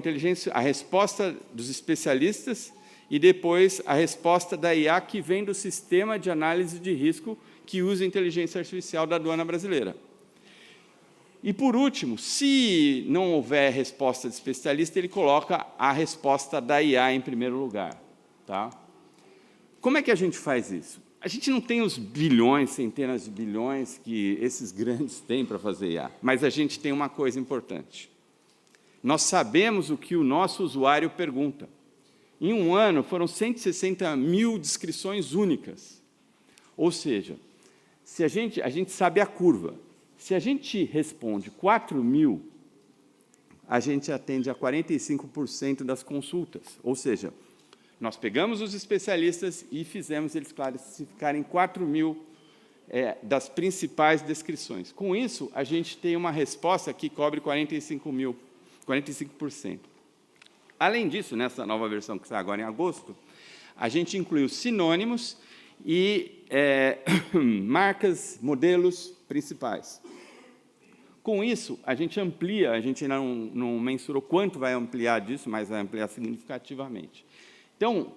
a resposta dos especialistas e depois a resposta da IA, que vem do sistema de análise de risco que usa inteligência artificial da aduana brasileira. E, por último, se não houver resposta de especialista, ele coloca a resposta da IA em primeiro lugar. Tá? Como é que a gente faz isso? A gente não tem os bilhões, centenas de bilhões que esses grandes têm para fazer IA, mas a gente tem uma coisa importante. Nós sabemos o que o nosso usuário pergunta. Em um ano, foram 160 mil descrições únicas. Ou seja, se a gente sabe a curva. Se a gente responde 4.000, a gente atende a 45% das consultas. Ou seja, nós pegamos os especialistas e fizemos eles classificarem 4.000 das principais descrições. Com isso, a gente tem uma resposta que cobre 45%. Além disso, nessa nova versão que sai agora em agosto, a gente incluiu sinônimos e marcas, modelos principais. Com isso, a gente amplia, a gente ainda não mensurou quanto vai ampliar disso, mas vai ampliar significativamente. Então,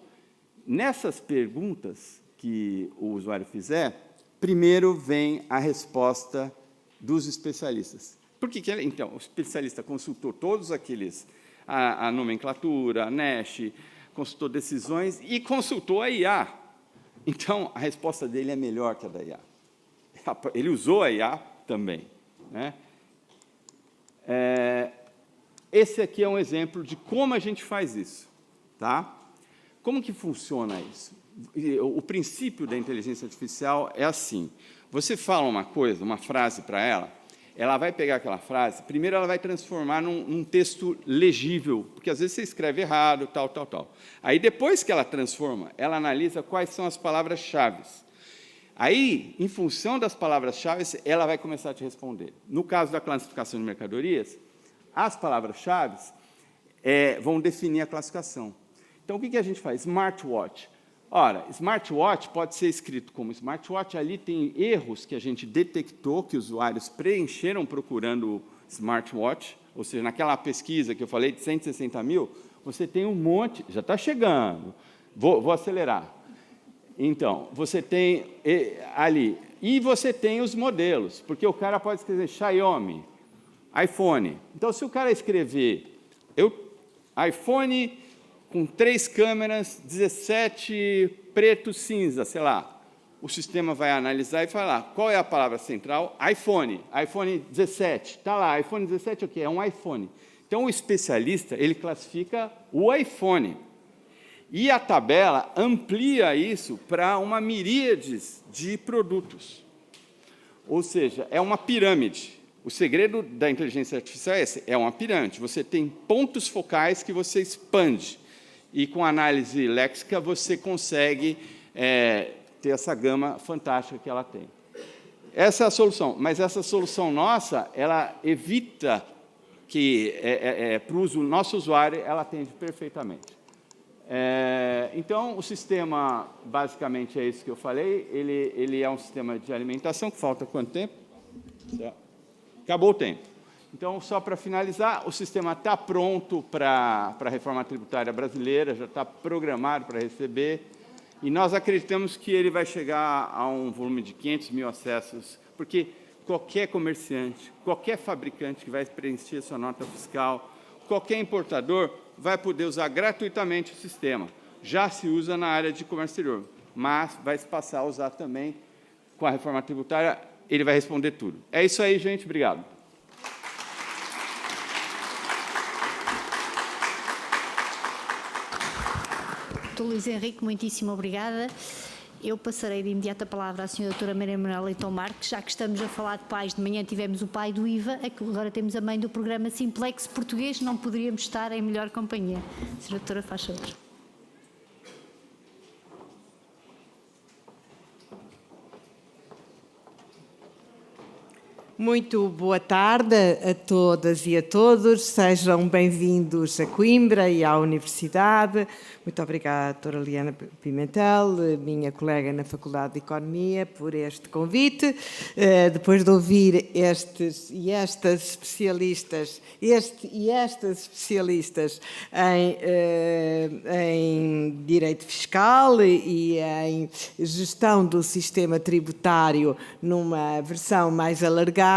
nessas perguntas que o usuário fizer, primeiro vem a resposta dos especialistas. Por que então, o especialista consultou todos aqueles, a nomenclatura, a NASH, consultou decisões e consultou a IA. Então, a resposta dele é melhor que a da IA. Ele usou a IA também, né? Esse aqui é um exemplo de como a gente faz isso. Tá? Como que funciona isso? O princípio da inteligência artificial é assim. Você fala uma coisa, uma frase para ela vai pegar aquela frase, primeiro ela vai transformar num texto legível, porque às vezes você escreve errado, tal. Aí, depois que ela transforma, ela analisa quais são as palavras-chave. Aí, em função das palavras-chave, ela vai começar a te responder. No caso da classificação de mercadorias, as palavras-chave vão definir a classificação. Então, o que a gente faz? Smartwatch. Ora, smartwatch pode ser escrito como smartwatch. Ali tem erros que a gente detectou, que usuários preencheram procurando smartwatch, ou seja, naquela pesquisa que eu falei de 160 mil, você tem um monte, já está chegando, vou acelerar. Então, você tem ali, e você tem os modelos, porque o cara pode escrever Xiaomi, iPhone. Então, se o cara escrever iPhone com 3 câmeras, 17 preto cinza, sei lá, o sistema vai analisar e falar qual é a palavra central, iPhone 17, está lá, iPhone 17 o quê? É um iPhone. Então, o especialista, ele classifica o iPhone. E a tabela amplia isso para uma miríade de produtos. Ou seja, é uma pirâmide. O segredo da inteligência artificial é esse, é uma pirâmide. Você tem pontos focais que você expande. E com análise léxica você consegue ter essa gama fantástica que ela tem. Essa é a solução. Mas essa solução nossa, ela evita que, para o nosso usuário, ela atende perfeitamente. Então, o sistema, basicamente, é isso que eu falei. Ele é um sistema de alimentação, que falta quanto tempo? Acabou o tempo. Então, só para finalizar, o sistema está pronto para a reforma tributária brasileira, já está programado para receber, e nós acreditamos que ele vai chegar a um volume de 500 mil acessos, porque qualquer comerciante, qualquer fabricante que vai preencher sua nota fiscal, qualquer importador vai poder usar gratuitamente o sistema. Já se usa na área de comércio exterior, mas vai se passar a usar também com a reforma tributária, ele vai responder tudo. É isso aí, gente. Obrigado. Dr. Luís Henrique, muitíssimo obrigada. Eu passarei de imediato a palavra à Sra. Doutora Maria Manuela Leitão Marques, já que estamos a falar de pais, de manhã tivemos o pai do IVA, agora temos a mãe do programa Simplex Português, não poderíamos estar em melhor companhia. Sra. Doutora, faz favor. Muito boa tarde a todas e a todos. Sejam bem-vindos a Coimbra e à Universidade. Muito obrigada, doutora Liana Pimentel, minha colega na Faculdade de Economia, por este convite. Depois de ouvir estes e estas especialistas, em direito fiscal e em gestão do sistema tributário numa versão mais alargada,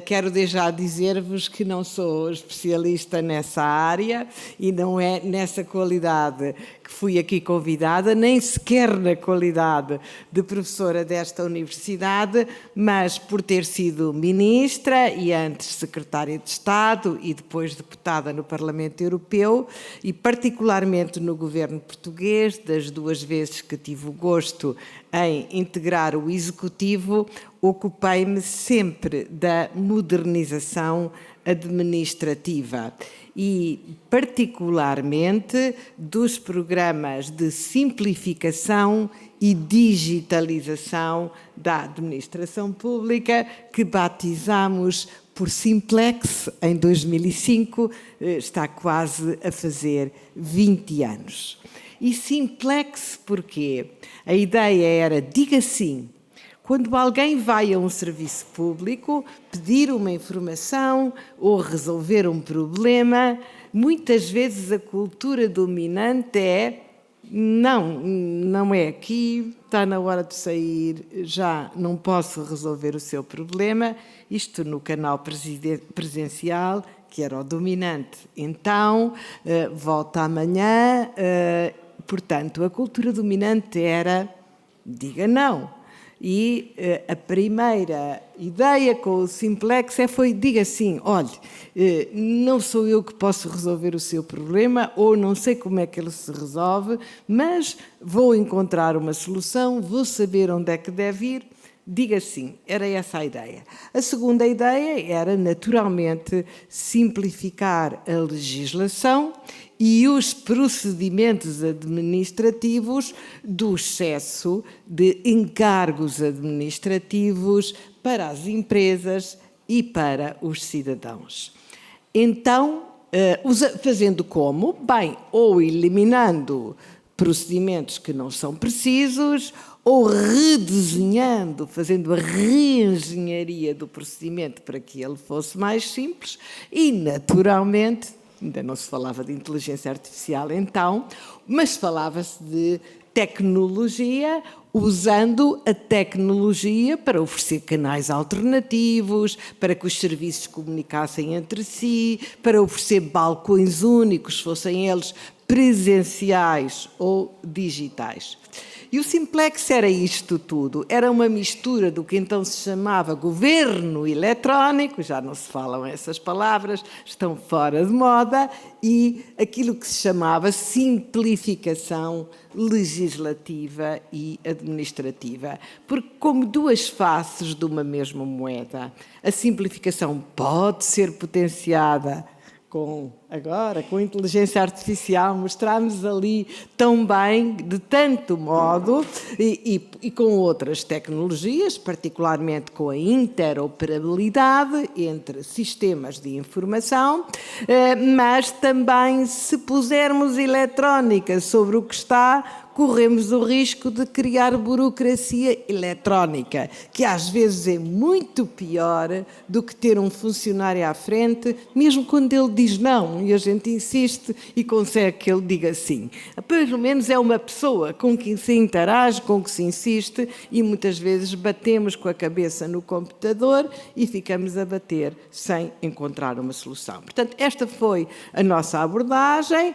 quero já dizer-vos que não sou especialista nessa área e não é nessa qualidade que fui aqui convidada, nem sequer na qualidade de professora desta universidade, mas por ter sido ministra e antes secretária de Estado e depois deputada no Parlamento Europeu e particularmente no governo português, das 2 vezes que tive o gosto em integrar o Executivo, ocupei-me sempre da modernização administrativa e, particularmente, dos programas de simplificação e digitalização da administração pública, que batizamos por Simplex em 2005, está quase a fazer 20 anos. E Simplex porquê? A ideia era, diga sim, quando alguém vai a um serviço público pedir uma informação ou resolver um problema, muitas vezes a cultura dominante é não é aqui, está na hora de sair, já não posso resolver o seu problema, isto no canal presencial, que era o dominante. Então, volta amanhã, portanto, a cultura dominante era diga não. E a primeira ideia com o Simplex foi, diga sim, olhe, não sou eu que posso resolver o seu problema ou não sei como é que ele se resolve, mas vou encontrar uma solução, vou saber onde é que deve ir, diga sim. Era essa a ideia. A segunda ideia era, naturalmente, simplificar a legislação e os procedimentos administrativos do excesso de encargos administrativos para as empresas e para os cidadãos. Então, fazendo como? Bem, ou eliminando procedimentos que não são precisos, ou redesenhando, fazendo a reengenharia do procedimento para que ele fosse mais simples e, naturalmente, ainda não se falava de inteligência artificial então, mas falava-se de tecnologia, usando a tecnologia para oferecer canais alternativos, para que os serviços comunicassem entre si, para oferecer balcões únicos, fossem eles presenciais ou digitais. E o Simplex era isto tudo, era uma mistura do que então se chamava governo eletrónico, já não se falam essas palavras, estão fora de moda, e aquilo que se chamava simplificação legislativa e administrativa. Porque como 2 faces de uma mesma moeda, a simplificação pode ser potenciada com inteligência artificial, mostramos ali tão bem, de tanto modo, e com outras tecnologias, particularmente com a interoperabilidade entre sistemas de informação, mas também se pusermos eletrónica sobre o que está, corremos o risco de criar burocracia eletrónica, que às vezes é muito pior do que ter um funcionário à frente, mesmo quando ele diz não, e a gente insiste e consegue que ele diga sim. Pelo menos é uma pessoa com quem se interage, com que se insiste, e muitas vezes batemos com a cabeça no computador e ficamos a bater sem encontrar uma solução. Portanto, esta foi a nossa abordagem,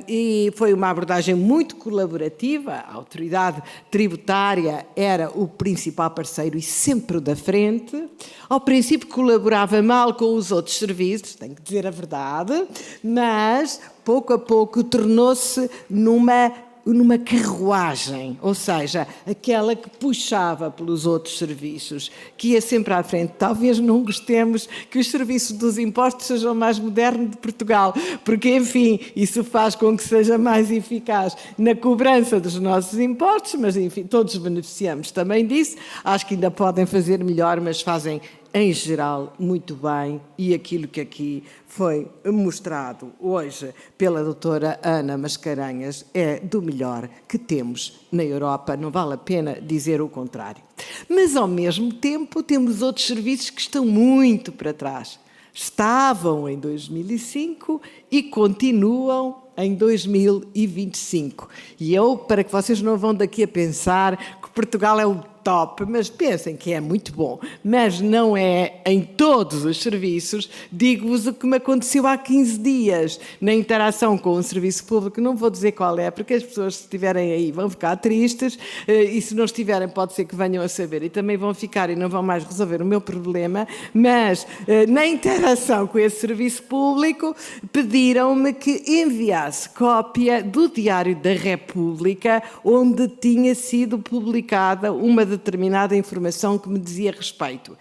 e foi uma abordagem muito colaborativa. A autoridade tributária era o principal parceiro e sempre o da frente. Ao princípio colaborava mal com os outros serviços, tenho que dizer a verdade, mas pouco a pouco tornou-se numa numa carruagem, ou seja, aquela que puxava pelos outros serviços, que ia sempre à frente. Talvez não gostemos que os serviços dos impostos sejam mais modernos de Portugal, porque, enfim, isso faz com que seja mais eficaz na cobrança dos nossos impostos, mas, enfim, todos beneficiamos também disso. Acho que ainda podem fazer melhor, mas fazem, em geral, muito bem, e aquilo que aqui foi mostrado hoje pela doutora Ana Mascarenhas é do melhor que temos na Europa, não vale a pena dizer o contrário. Mas, ao mesmo tempo, temos outros serviços que estão muito para trás. Estavam em 2005 e continuam em 2025. E eu, para que vocês não vão daqui a pensar que Portugal é o top, mas pensem que é muito bom, mas não é em todos os serviços. Digo-vos o que me aconteceu há 15 dias, na interação com o serviço público, não vou dizer qual é, porque as pessoas, se estiverem aí, vão ficar tristes, e se não estiverem, pode ser que venham a saber, e também vão ficar e não vão mais resolver o meu problema, mas na interação com esse serviço público, pediram-me que enviasse cópia do Diário da República, onde tinha sido publicada uma determinada informação que me dizia respeito.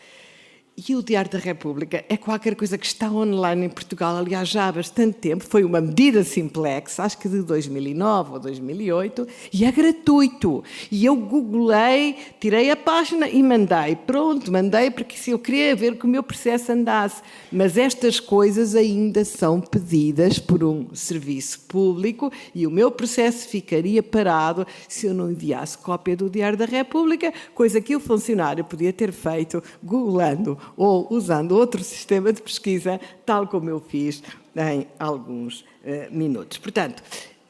E o Diário da República é qualquer coisa que está online em Portugal, aliás, já há bastante tempo. Foi uma medida simplex, acho que de 2009 ou 2008, e é gratuito. E eu googlei, tirei a página e mandei. Pronto, mandei porque se eu queria ver que o meu processo andasse. Mas estas coisas ainda são pedidas por um serviço público e o meu processo ficaria parado se eu não enviasse cópia do Diário da República, coisa que o funcionário podia ter feito googlando ou usando outro sistema de pesquisa, tal como eu fiz em alguns minutos. Portanto,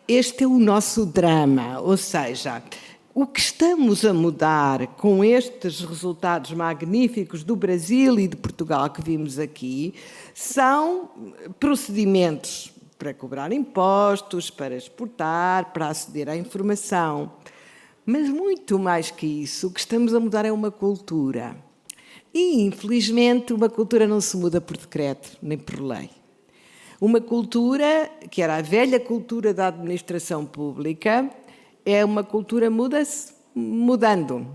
este é o nosso drama, ou seja, o que estamos a mudar com estes resultados magníficos do Brasil e de Portugal que vimos aqui são procedimentos para cobrar impostos, para exportar, para aceder à informação. Mas muito mais que isso, o que estamos a mudar é uma cultura. E, infelizmente, uma cultura não se muda por decreto, nem por lei. Uma cultura, que era a velha cultura da administração pública, é uma cultura muda-se mudando.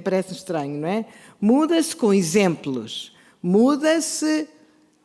Parece estranho, não é? Muda-se com exemplos, muda-se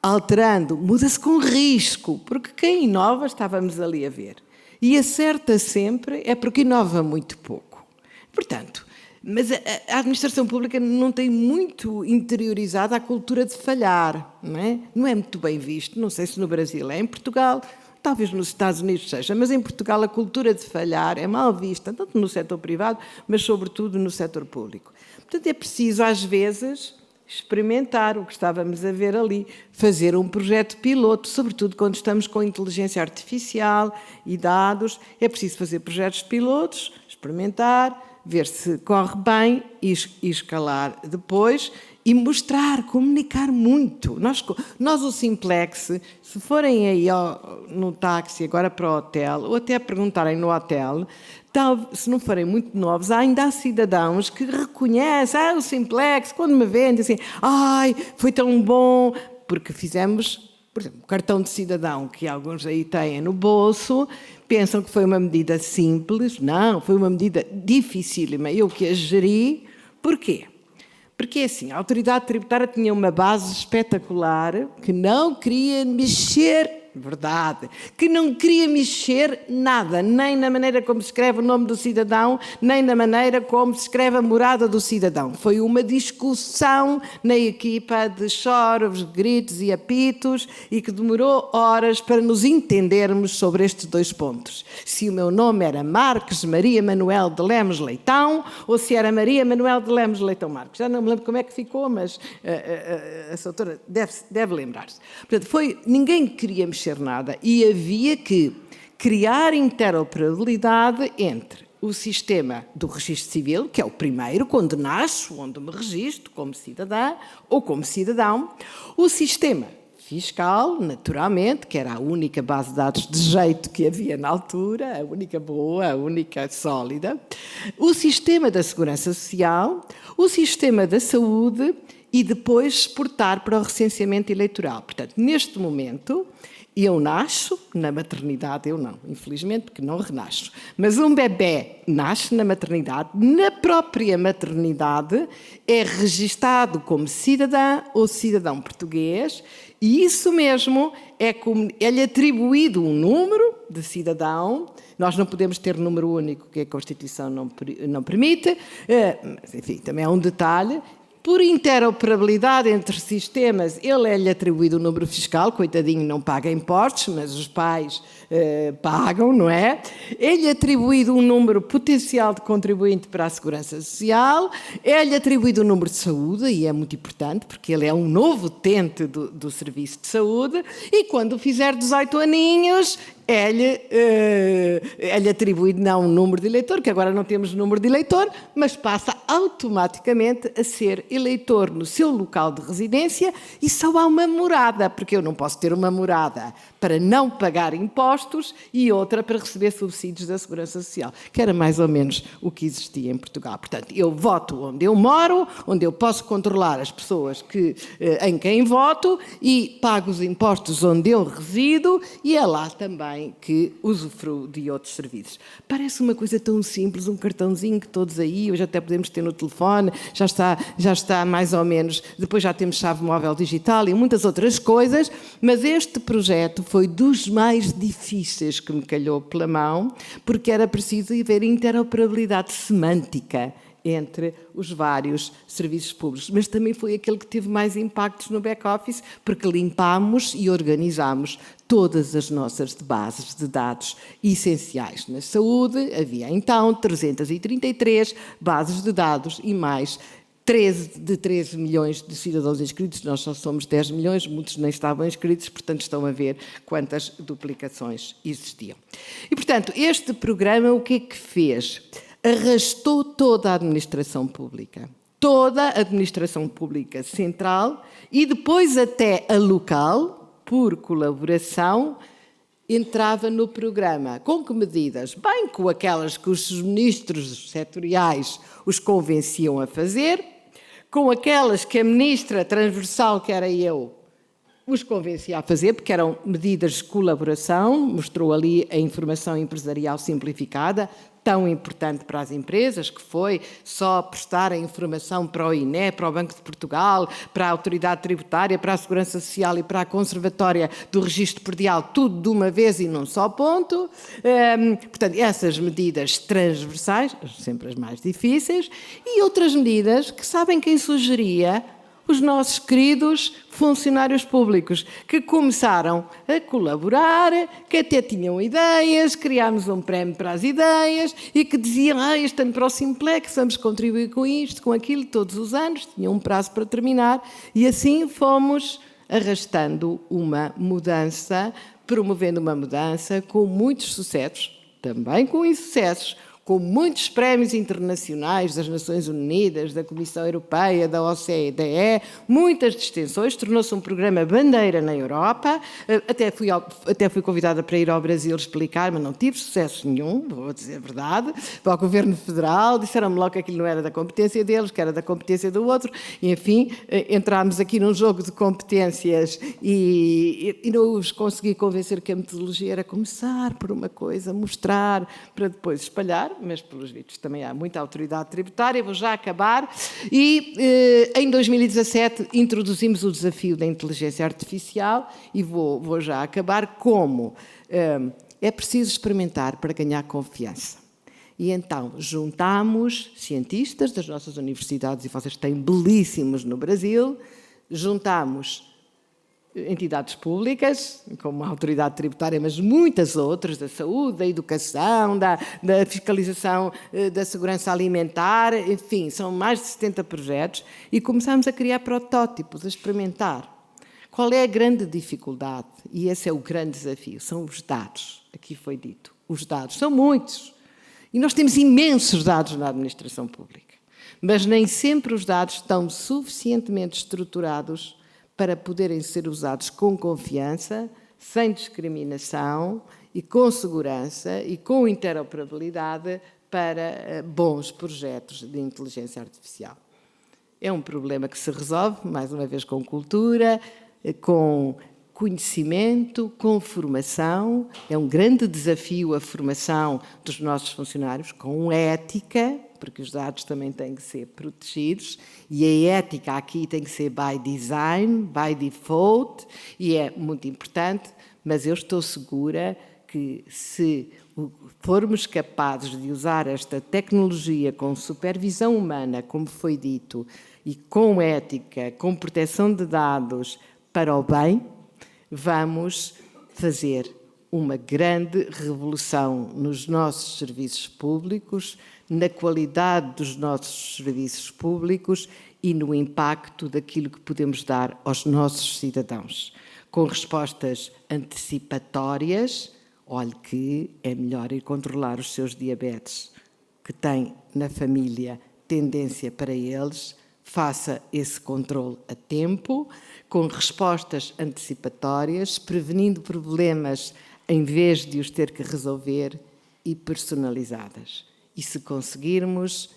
alterando, muda-se com risco, porque quem inova, estávamos ali a ver, e acerta sempre é porque inova muito pouco. Portanto, mas a administração pública não tem muito interiorizada a cultura de falhar, não é? Não é muito bem visto, não sei se no Brasil é, em Portugal, talvez nos Estados Unidos seja, mas em Portugal a cultura de falhar é mal vista, tanto no setor privado, mas sobretudo no setor público. Portanto, é preciso, às vezes, experimentar o que estávamos a ver ali, fazer um projeto piloto, sobretudo quando estamos com inteligência artificial e dados, é preciso fazer projetos pilotos, experimentar, ver se corre bem e escalar depois e mostrar, comunicar muito. Nós o Simplex, se forem aí no táxi agora para o hotel, ou até perguntarem no hotel, se não forem muito novos, ainda há cidadãos que reconhecem, o Simplex, quando me veem, dizem, ai, foi tão bom, porque fizemos, por exemplo, o cartão de cidadão, que alguns aí têm no bolso, pensam que foi uma medida simples. Não, foi uma medida dificílima. Eu que a geri. Porquê? Porque, assim, a autoridade tributária tinha uma base espetacular que não queria mexer, verdade, que não queria mexer nada, nem na maneira como se escreve o nome do cidadão, nem na maneira como se escreve a morada do cidadão. Foi uma discussão na equipa de choros, gritos e apitos e que demorou horas para nos entendermos sobre estes dois pontos. Se o meu nome era Marques Maria Manuel de Lemos Leitão ou se era Maria Manuel de Lemos Leitão Marques. Já não me lembro como é que ficou, mas a sua autora deve lembrar-se. Portanto, ninguém queria mexer nada e havia que criar interoperabilidade entre o sistema do registro civil, que é o primeiro, quando nasço, onde me registro como cidadã ou como cidadão, o sistema fiscal, naturalmente, que era a única base de dados de jeito que havia na altura, a única boa, a única sólida, o sistema da segurança social, o sistema da saúde e depois exportar para o recenseamento eleitoral. Portanto, neste momento, Eu nasço na maternidade, eu não, infelizmente, porque não renasço. Mas um bebé nasce na maternidade, na própria maternidade, é registado como cidadã ou cidadão português, e isso mesmo é-lhe atribuído um número de cidadão. Nós não podemos ter número único, que a Constituição não permite, mas, enfim, também é um detalhe. Por interoperabilidade entre sistemas, ele é-lhe atribuído o número fiscal, coitadinho, não paga impostos, mas os pais pagam, não é? É-lhe atribuído um número potencial de contribuinte para a Segurança Social, é-lhe atribuído um número de saúde, e é muito importante, porque ele é um novo utente do Serviço de Saúde, e quando fizer 18 aninhos, é-lhe atribuído não um número de eleitor, que agora não temos número de eleitor, mas passa automaticamente a ser eleitor no seu local de residência, e só há uma morada, porque eu não posso ter uma morada para não pagar impostos e outra para receber subsídios da Segurança Social, que era mais ou menos o que existia em Portugal. Portanto, eu voto onde eu moro, onde eu posso controlar as pessoas em quem voto, e pago os impostos onde eu resido, e é lá também que usufruo de outros serviços. Parece uma coisa tão simples, um cartãozinho que todos aí, hoje até podemos ter no telefone, já está mais ou menos, depois já temos chave móvel digital e muitas outras coisas, mas este projeto foi dos mais difíceis que me calhou pela mão, porque era preciso haver interoperabilidade semântica entre os vários serviços públicos, mas também foi aquele que teve mais impactos no back-office, porque limpámos e organizámos todas as nossas bases de dados essenciais. Na saúde havia então 333 bases de dados e mais 13 milhões de cidadãos inscritos, nós só somos 10 milhões, muitos nem estavam inscritos, portanto estão a ver quantas duplicações existiam. E, portanto, este programa o que é que fez? Arrastou toda a administração pública central e depois até a local, por colaboração, entrava no programa. Com que medidas? Bem, com aquelas que os ministros setoriais os convenciam a fazer, com aquelas que a ministra transversal, que era eu, os convencia a fazer, porque eram medidas de colaboração, mostrou ali a informação empresarial simplificada, tão importante para as empresas, que foi só prestar a informação para o INE, para o Banco de Portugal, para a Autoridade Tributária, para a Segurança Social e para a Conservatória do Registro Predial, tudo de uma vez e num só ponto. Portanto, essas medidas transversais, sempre as mais difíceis, e outras medidas que sabem quem sugeria? Os nossos queridos funcionários públicos, que começaram a colaborar, que até tinham ideias, criámos um prémio para as ideias e que diziam, este ano para o Simplex vamos contribuir com isto, com aquilo, todos os anos, tinham um prazo para terminar, e assim fomos arrastando uma mudança, promovendo uma mudança com muitos sucessos, também com insucessos, com muitos prémios internacionais das Nações Unidas, da Comissão Europeia, da OCDE, muitas distinções, tornou-se um programa bandeira na Europa, até fui convidada para ir ao Brasil explicar, mas não tive sucesso nenhum, vou dizer a verdade, para o Governo Federal, disseram-me logo que aquilo não era da competência deles, que era da competência do outro, e enfim, entramos aqui num jogo de competências e não os consegui convencer que a metodologia era começar por uma coisa, mostrar, para depois espalhar, mas pelos vistos também há muita autoridade tributária, vou já acabar, e em 2017 introduzimos o desafio da inteligência artificial e vou já acabar como é preciso experimentar para ganhar confiança. E então juntámos cientistas das nossas universidades, e vocês têm belíssimos no Brasil, juntámos entidades públicas, como a autoridade tributária, mas muitas outras, da saúde, da educação, da fiscalização da segurança alimentar, enfim, são mais de 70 projetos, e começámos a criar protótipos, a experimentar. Qual é a grande dificuldade? E esse é o grande desafio, são os dados. Aqui foi dito, os dados, são muitos. E nós temos imensos dados na administração pública, mas nem sempre os dados estão suficientemente estruturados para poderem ser usados com confiança, sem discriminação e com segurança e com interoperabilidade para bons projetos de inteligência artificial. É um problema que se resolve, mais uma vez, com cultura, com conhecimento, com formação. É um grande desafio a formação dos nossos funcionários, com ética, porque os dados também têm que ser protegidos, e a ética aqui tem que ser by design, by default, e é muito importante, mas eu estou segura que se formos capazes de usar esta tecnologia com supervisão humana, como foi dito, e com ética, com proteção de dados para o bem, vamos fazer uma grande revolução nos nossos serviços públicos, na qualidade dos nossos serviços públicos e no impacto daquilo que podemos dar aos nossos cidadãos. Com respostas antecipatórias, olhe que é melhor ir controlar os seus diabetes, que tem na família tendência para eles, faça esse controle a tempo, com respostas antecipatórias, prevenindo problemas em vez de os ter que resolver e personalizadas. E se conseguirmos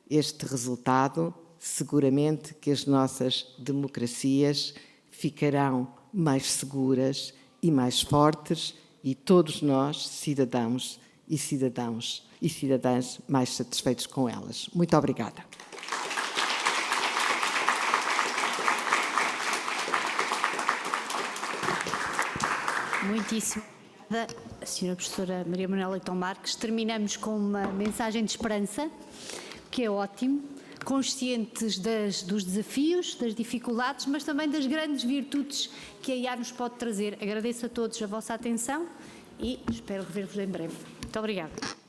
este resultado, seguramente que as nossas democracias ficarão mais seguras e mais fortes e todos nós, cidadãos e cidadãs, mais satisfeitos com elas. Muito obrigada. Muitíssimo obrigada, a Sra. Professora Maria Manuela Leitão Marques. Terminamos com uma mensagem de esperança, que é ótimo, conscientes dos desafios, das dificuldades, mas também das grandes virtudes que a IA nos pode trazer. Agradeço a todos a vossa atenção e espero rever-vos em breve. Muito obrigada.